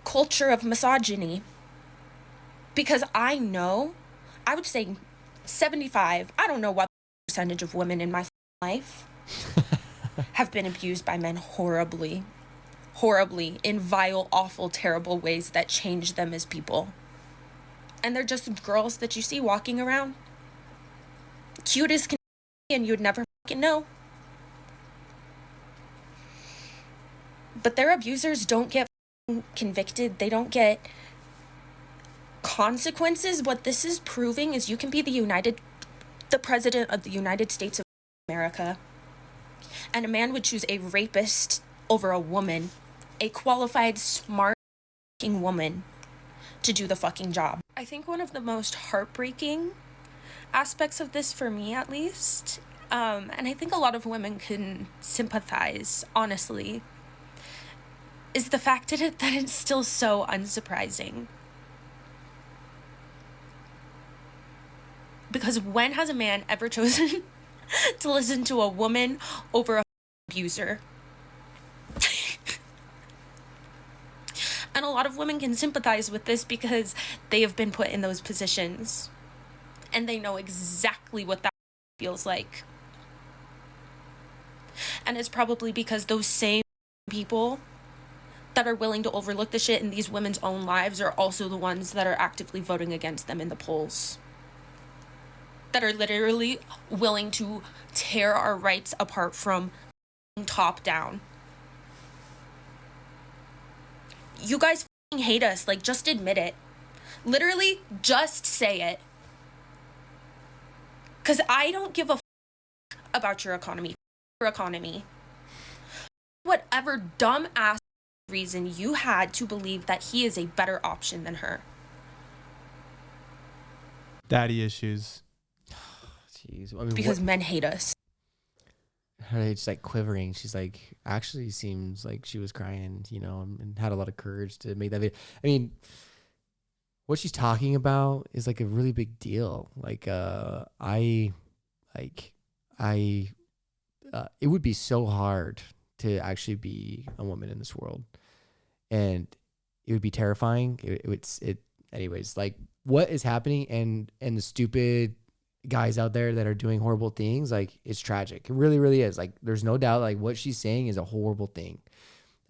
culture of misogyny. Because I would say 75, I don't know what percentage of women in my life have been abused by men horribly, in vile, awful, terrible ways that change them as people. And they're just girls that you see walking around, cute as can be, and you'd never fucking know. But their abusers don't get convicted. They don't get consequences. What this is proving is you can be the president of the United States of America, and a man would choose a rapist over a woman, a qualified, smart woman, to do the fucking job. I think one of the most heartbreaking aspects of this, for me at least, and I think a lot of women can sympathize, honestly, is the fact that it's still so unsurprising. Because when has a man ever chosen to listen to a woman over a abuser? And a lot of women can sympathize with this because they have been put in those positions. And they know exactly what that feels like. And it's probably because those same people that are willing to overlook the shit in these women's own lives are also the ones that are actively voting against them in the polls. That are literally willing to tear our rights apart from top down. You guys fucking hate us. Like, just admit it. Literally, just say it. Because I don't give a fuck about your economy. Whatever dumb-ass reason you had to believe that he is a better option than her. Daddy issues. Jeez. I mean, because men hate us. Her just like quivering. She's like, actually seems like she was crying, you know, and had a lot of courage to make that video. I mean, what she's talking about is like a really big deal. Like, it would be so hard to actually be a woman in this world, and it would be terrifying. Anyways, like what is happening and the stupid guys out there that are doing horrible things, like it's tragic. It really, really is. Like there's no doubt, like what she's saying is a horrible thing.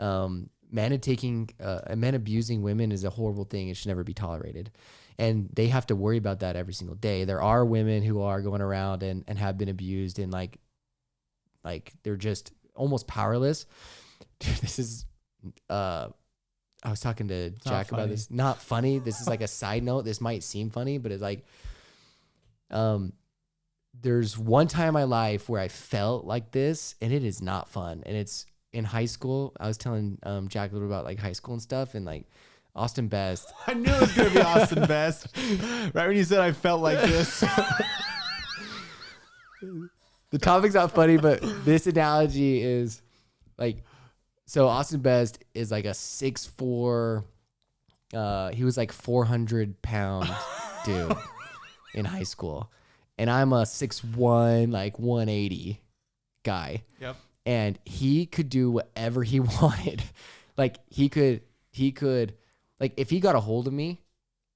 Men abusing women is a horrible thing. It should never be tolerated. And they have to worry about that every single day. There are women who are going around and have been abused, and like they're just almost powerless. Dude, this is, I was talking to Jack about this. Not funny. This is like a side note. This might seem funny, but it's like, there's one time in my life where I felt like this, and it is not fun. And it's in high school. I was telling Jack a little about like high school and stuff, and like Austin Best. I knew it was gonna be Austin Best. Right when you said I felt like this. The topic's not funny, but this analogy is like, so Austin Best is like a 6'4", he was like 400-pound dude in high school. And I'm a 6'1", like 180 guy. Yep. And he could do whatever he wanted. Like he could, like if he got a hold of me,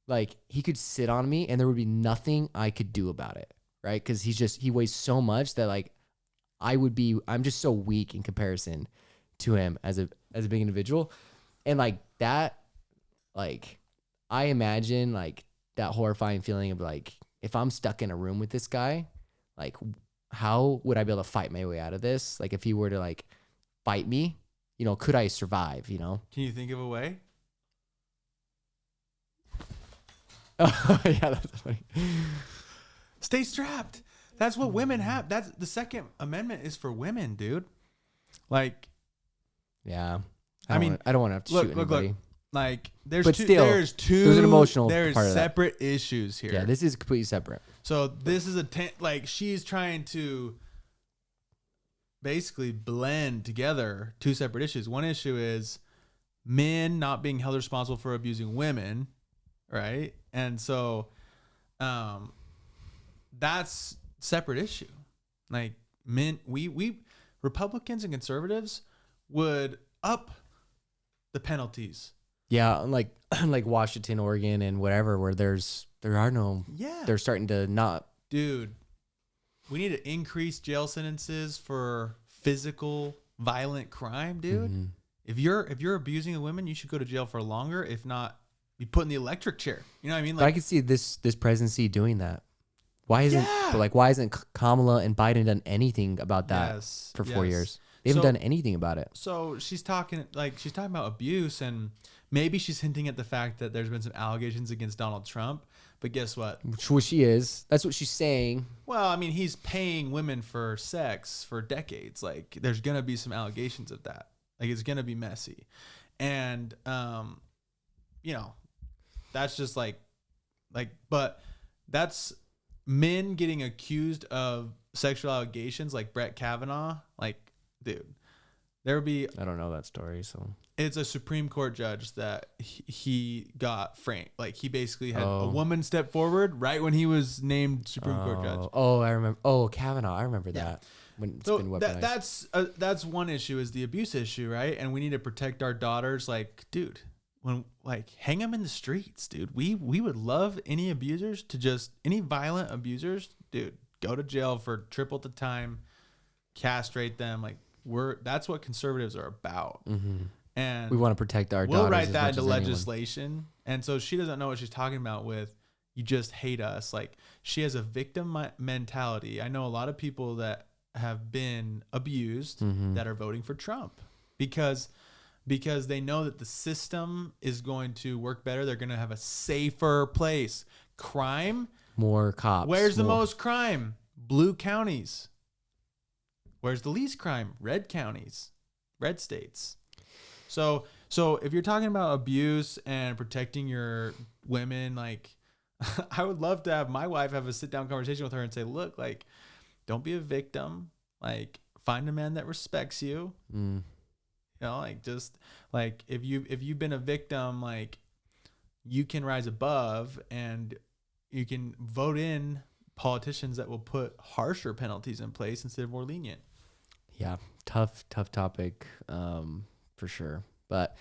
like he could sit on me and there would be nothing I could do about it. Right. Cause he weighs so much that like I'm just so weak in comparison to him as a big individual. And like that, like I imagine like that horrifying feeling of like, if I'm stuck in a room with this guy, like how would I be able to fight my way out of this? Like if he were to like fight me, you know, could I survive, you know? Can you think of a way? Oh yeah, that's funny. Stay strapped. That's what women have. That's the Second Amendment is for women, dude. Like, yeah. I don't want to have to shoot anybody. Look. Like, there's an emotional there's part of that. separate issues here. Yeah, this is completely separate. So this is like she's trying to basically blend together two separate issues. One issue is men not being held responsible for abusing women, right? And so that's separate issue. Like men, we Republicans and conservatives would up the penalties Yeah, like like Washington, Oregon, and whatever, where there are no. Yeah. They're starting to not. Dude, we need to increase jail sentences for physical violent crime, dude. Mhm. If you're abusing a woman, you should go to jail for longer. If not, be put in the electric chair. You know what I mean? But I can see this presidency doing that. Why isn't Yeah. but like why isn't Kamala and Biden done anything about that Yes, for 4 yes. years? They haven't So- done anything about it. So she's talking about abuse, and maybe she's hinting at the fact that there's been some allegations against Donald Trump. But guess what? Which she is. That's what she's saying. Well, I mean, he's paying women for sex for decades. Like, there's gonna be some allegations of that. Like, it's gonna be messy, and you know, that's just but that's men getting accused of sexual allegations, like Brett Kavanaugh. Like, dude, there would be. I don't know that story, so It's a Supreme Court judge that he got framed. Like, he basically had a Oh. woman step forward right when he was named Supreme Court judge. Oh, I remember. Oh, Kavanaugh. I remember that. When it's So been weaponized. that's one issue, is the abuse issue, right? And we need to protect our daughters. Like, dude, hang them in the streets, dude. We would love any abusers to just any violent abusers, dude, go to jail for triple the time, castrate them. Like, that's what conservatives are about. Mm-hmm. And We want to protect our we'll daughters write as that much into as anyone. legislation. And so she doesn't know what she's talking about with you just hate us. Like, she has a victim mentality. I know a lot of people that have been abused Mhm. that are voting for Trump because they know that the system is going to work better. They're going to have a safer place. Crime. More cops. Where's the more- most crime? Blue counties. Where's the least crime? Red counties, red states. So if you're talking about abuse and protecting your women, like, I would love to have my wife have a sit down conversation with her and say, look, like, don't be a victim. Like, find a man that respects you. Mm. You know, like, just like if you've been a victim, like, you can rise above and you can vote in politicians that will put harsher penalties in place instead of more lenient. Yeah, tough topic, for sure. But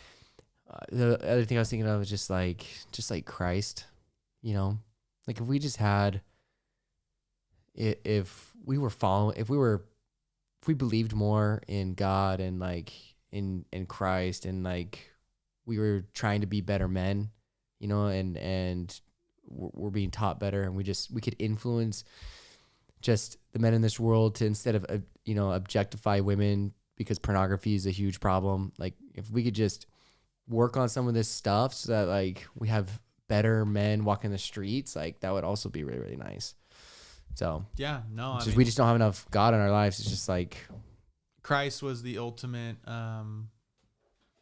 the other thing I was thinking of is just like Christ, you know, like if we just had, if we believed more in God and like in Christ, and like we were trying to be better men, you know, and we're being taught better, and we could influence just the men in this world to, instead of objectify women, because pornography is a huge problem. Like, if we could just work on some of this stuff so that like we have better men walking the streets, like that would also be really, really nice. So yeah, no, we just don't have enough God in our lives. It's just like Christ was the ultimate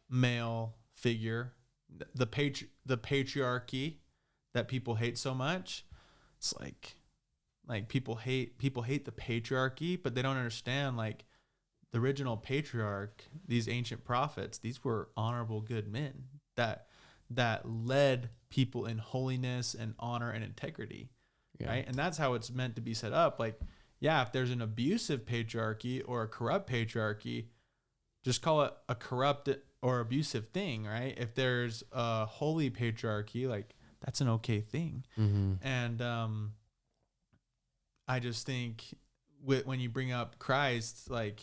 male figure. The patriarchy that people hate so much. It's like people hate the patriarchy, but they don't understand, like, the original patriarch, these ancient prophets, these were honorable, good men that led people in holiness and honor and integrity. Yeah. Right. And that's how it's meant to be set up. Like, yeah, if there's an abusive patriarchy or a corrupt patriarchy, just call it a corrupt or abusive thing, right? If there's a holy patriarchy, like, that's an okay thing. Mm-hmm. And I just think when you bring up Christ, like,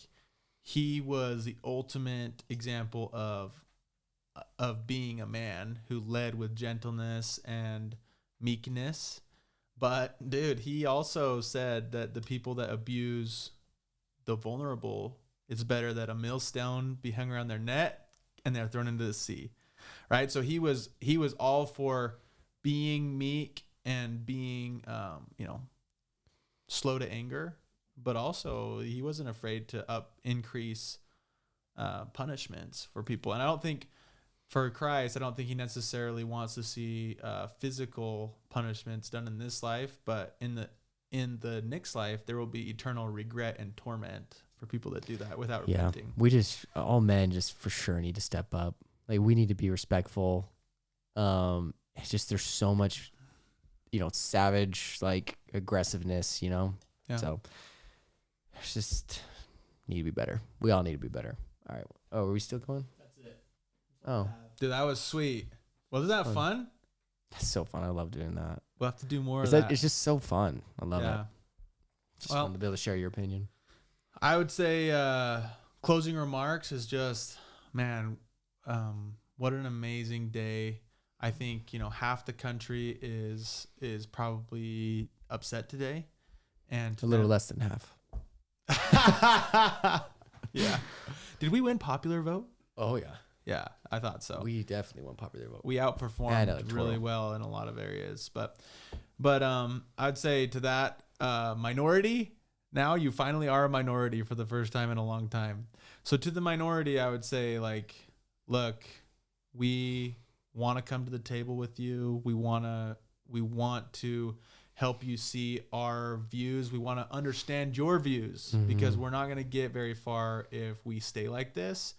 he was the ultimate example of being a man who led with gentleness and meekness. But dude, he also said that the people that abuse the vulnerable, it's better that a millstone be hung around their neck and they're thrown into the sea. Right? So he was all for being meek and being slow to anger, but also he wasn't afraid to increase punishments for people. And I don't think for Christ, I don't think he necessarily wants to see physical punishments done in this life, but in the next life, there will be eternal regret and torment for people that do that without repenting. All men just for sure need to step up. Like, we need to be respectful. It's just, there's so much, savage, like, aggressiveness, Yeah. So it's just need to be better. We all need to be better. All right. Oh, are we still going? That's it. Oh. Dude, that was sweet. Wasn't that fun? That's so fun. I love doing that. We'll have to do more It's of that. It's just so fun. I love it. Just Well, fun to be able to share your opinion. I would say closing remarks is just, man, what an amazing day. I think, half the country is probably upset today. And A little less than half. Yeah. Did we win popular vote? Oh, yeah. Yeah, I thought so. We definitely won popular vote. We outperformed really well in a lot of areas. But I'd say to that minority, now you finally are a minority for the first time in a long time. So to the minority, I would say, like, look, we want to come to the table with you. We want to help you see our views. We want to understand your views because we're not going to get very far if we stay like this.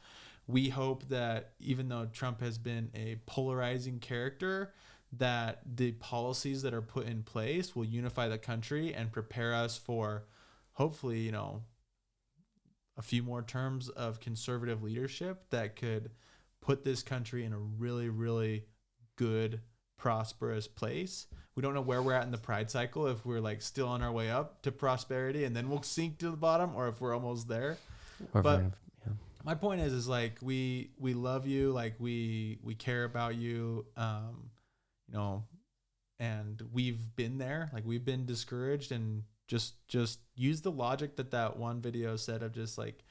We hope that even though Trump has been a polarizing character, that the policies that are put in place will unify the country and prepare us for hopefully, a few more terms of conservative leadership that could put this country in a really, really good, prosperous place. We don't know where we're at in the pride cycle, if we're like still on our way up to prosperity and then we'll sink to the bottom, or if we're almost there. My point is like we love you, like we care about you, and we've been there, like we've been discouraged, and just use the logic that one video said of just like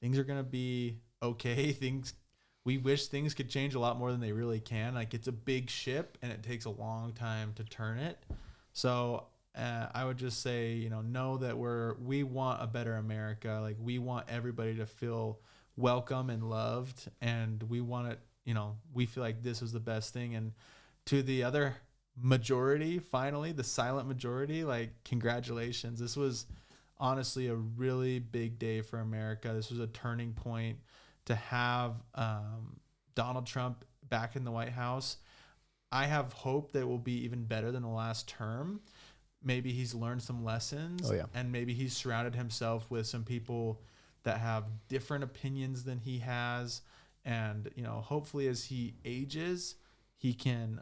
things are gonna be okay. We wish things could change a lot more than they really can. Like it's a big ship and it takes a long time to turn it. So I would just say, know that we want a better America. Like we want everybody to feel welcome and loved, and we want it, we feel like this is the best thing. And to the other majority, finally, the silent majority, like congratulations. This was honestly a really big day for America. This was a turning point to have Donald Trump back in the White House. I have hope that it will be even better than the last term. Maybe he's learned some lessons, and maybe he's surrounded himself with some people that have different opinions than he has. And, hopefully as he ages, he can,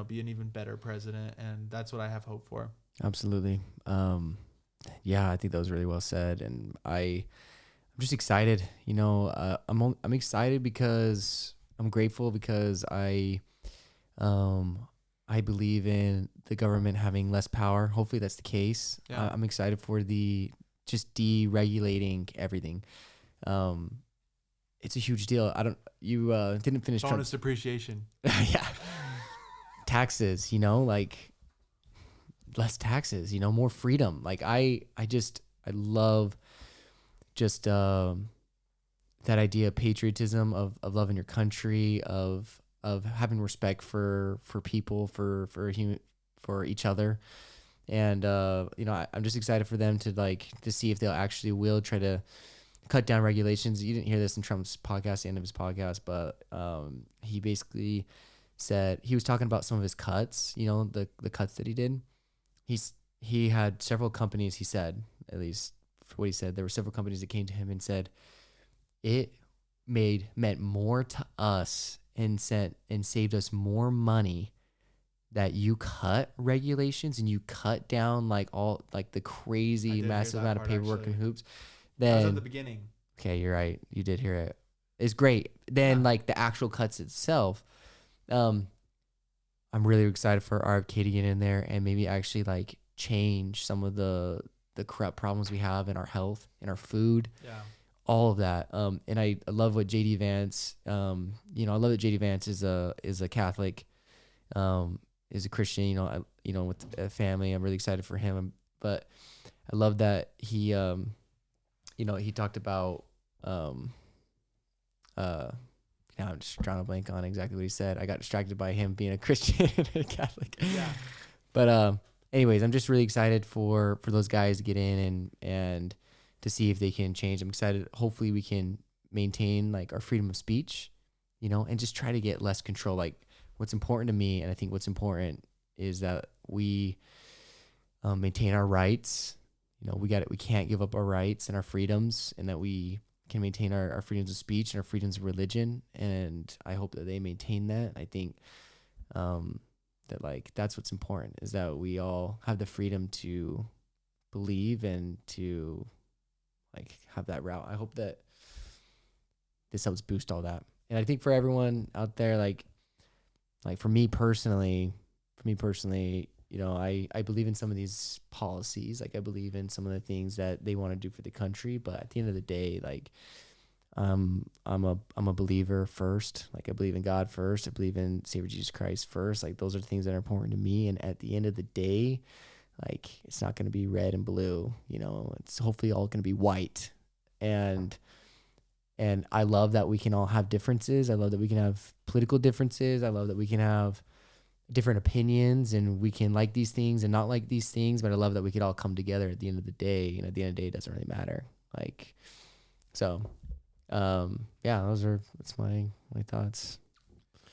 be an even better president. And that's what I have hope for. Absolutely. Yeah, I think that was really well said. And I'm just excited, I'm excited because I'm grateful because I believe in the government having less power. Hopefully that's the case. Yeah. I'm excited for just deregulating everything. It's a huge deal. You didn't finish Bonus depreciation. Yeah. Taxes, like less taxes, more freedom. Like I love just that idea of patriotism, of loving your country, of having respect for people, for each other. And I'm just excited for them to see if they'll actually will try to cut down regulations. You didn't hear this in Trump's podcast, the end of his podcast, but he basically said he was talking about some of his cuts, the cuts that he did. He had several companies, he said, at least for what he said, there were several companies that came to him and said it meant more to us and saved us more money that you cut regulations and you cut down the crazy massive amount of paperwork and hoops. That was at the beginning. Okay, you're right. You did hear it. It's great. Then the actual cuts itself, I'm really excited for RFK to get in there and maybe actually change some of the corrupt problems we have in our health, in our food. Yeah. All of that. And I love what JD Vance, I love that JD Vance is a Catholic, is a Christian, with a family. I'm really excited for him. But I love that he, he talked about, now I'm just drawing a blank on exactly what he said. I got distracted by him being a Christian and a Catholic. Yeah. But anyways, I'm just really excited for those guys to get in and to see if they can change. I'm excited. Hopefully we can maintain our freedom of speech, and just try to get less control. What's important to me, and I think what's important is that we maintain our rights. We can't give up our rights and our freedoms, and that we can maintain our freedoms of speech and our freedoms of religion. And I hope that they maintain that. I think that like that's what's important, is that we all have the freedom to believe and to like have that route. I hope that this helps boost all that. And I think for everyone out there, like for me personally, you know, I believe in some of these policies. Like I believe in some of the things that they want to do for the country. But at the end of the day, like I'm a believer first. Like I believe in God first. I believe in Savior Jesus Christ first. Like those are the things that are important to me. And at the end of the day, like it's not going to be red and blue. You know, it's hopefully all going to be white. And I love that we can all have differences. I love that we can have political differences. I love that we can have different opinions and we can like these things and not like these things. But I love that we could all come together at the end of the day. And at the end of the day, it doesn't really matter. Like, so, yeah, that's my thoughts.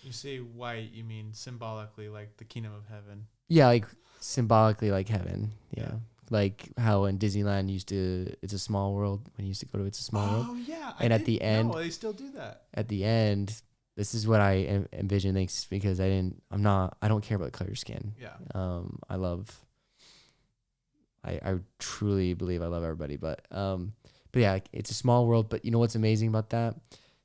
You say white, you mean symbolically like the kingdom of heaven. Yeah, like symbolically like heaven. Yeah. Like how in Disneyland It's a Small World, when you used to go to It's a Small World. Oh yeah. And at the end, they still do that. At the end, this is what I envision things, because I don't care about the color of your skin. Yeah. I truly believe I love everybody, but yeah, It's a Small World. But you know what's amazing about that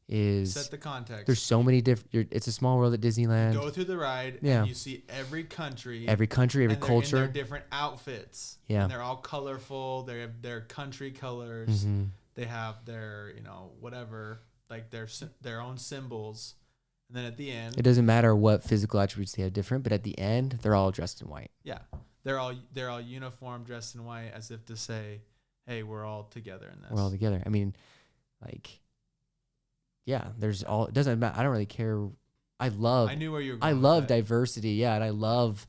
is set the context. There's so many different. It's a Small World at Disneyland. You go through the ride, yeah, and you see every country, every culture, in their different outfits. Yeah, and they're all colorful. They have their country colors. Mm-hmm. They have their, whatever, like their own symbols. And then at the end, it doesn't matter what physical attributes they have different, but at the end, they're all dressed in white. Yeah, they're all uniform, dressed in white, as if to say, "Hey, we're all together in this. We're all together." I mean, like, yeah, it doesn't matter. I don't really care. I knew where you were going. I love diversity. Yeah. And I love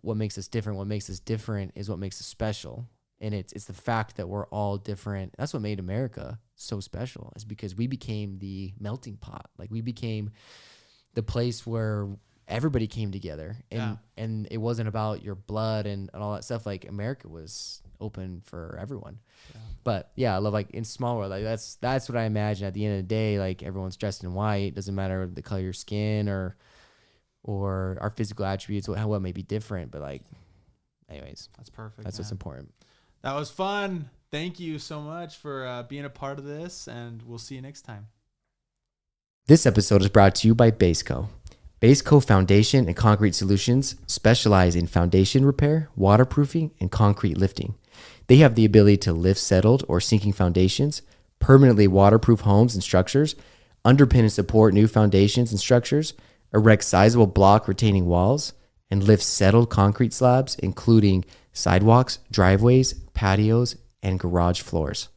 what makes us different. What makes us different is what makes us special. And it's the fact that we're all different. That's what made America so special, is because we became the melting pot. Like we became the place where everybody came together, and it wasn't about your blood and all that stuff. Like America was open for everyone. Yeah. But yeah, I love, like in Small World, like that's what I imagine at the end of the day. Like everyone's dressed in white. Doesn't matter the color of your skin or our physical attributes, what may be different. But like, anyways, that's perfect. That's what's important. That was fun. Thank you so much for being a part of this, and we'll see you next time. This episode is brought to you by Baseco. Baseco Foundation and Concrete Solutions specialize in foundation repair, waterproofing, and concrete lifting. They have the ability to lift settled or sinking foundations, permanently waterproof homes and structures, underpin and support new foundations and structures, erect sizable block retaining walls, and lift settled concrete slabs, including sidewalks, driveways, patios, and garage floors.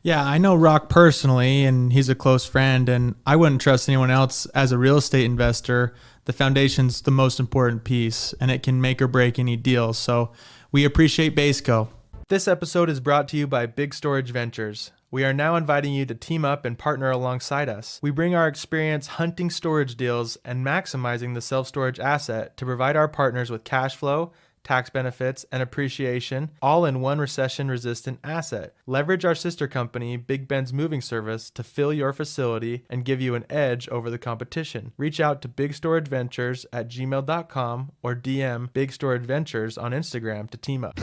Yeah, I know Rock personally, and he's a close friend, and I wouldn't trust anyone else as a real estate investor. The foundation's the most important piece, and it can make or break any deal. So we appreciate Baseco. This episode is brought to you by Big Storage Ventures. We are now inviting you to team up and partner alongside us. We bring our experience hunting storage deals and maximizing the self-storage asset to provide our partners with cash flow, tax benefits, and appreciation, all in one recession-resistant asset. Leverage our sister company, Big Ben's Moving Service, to fill your facility and give you an edge over the competition. Reach out to bigstorageventures@gmail.com or DM Big Storage Ventures on Instagram to team up.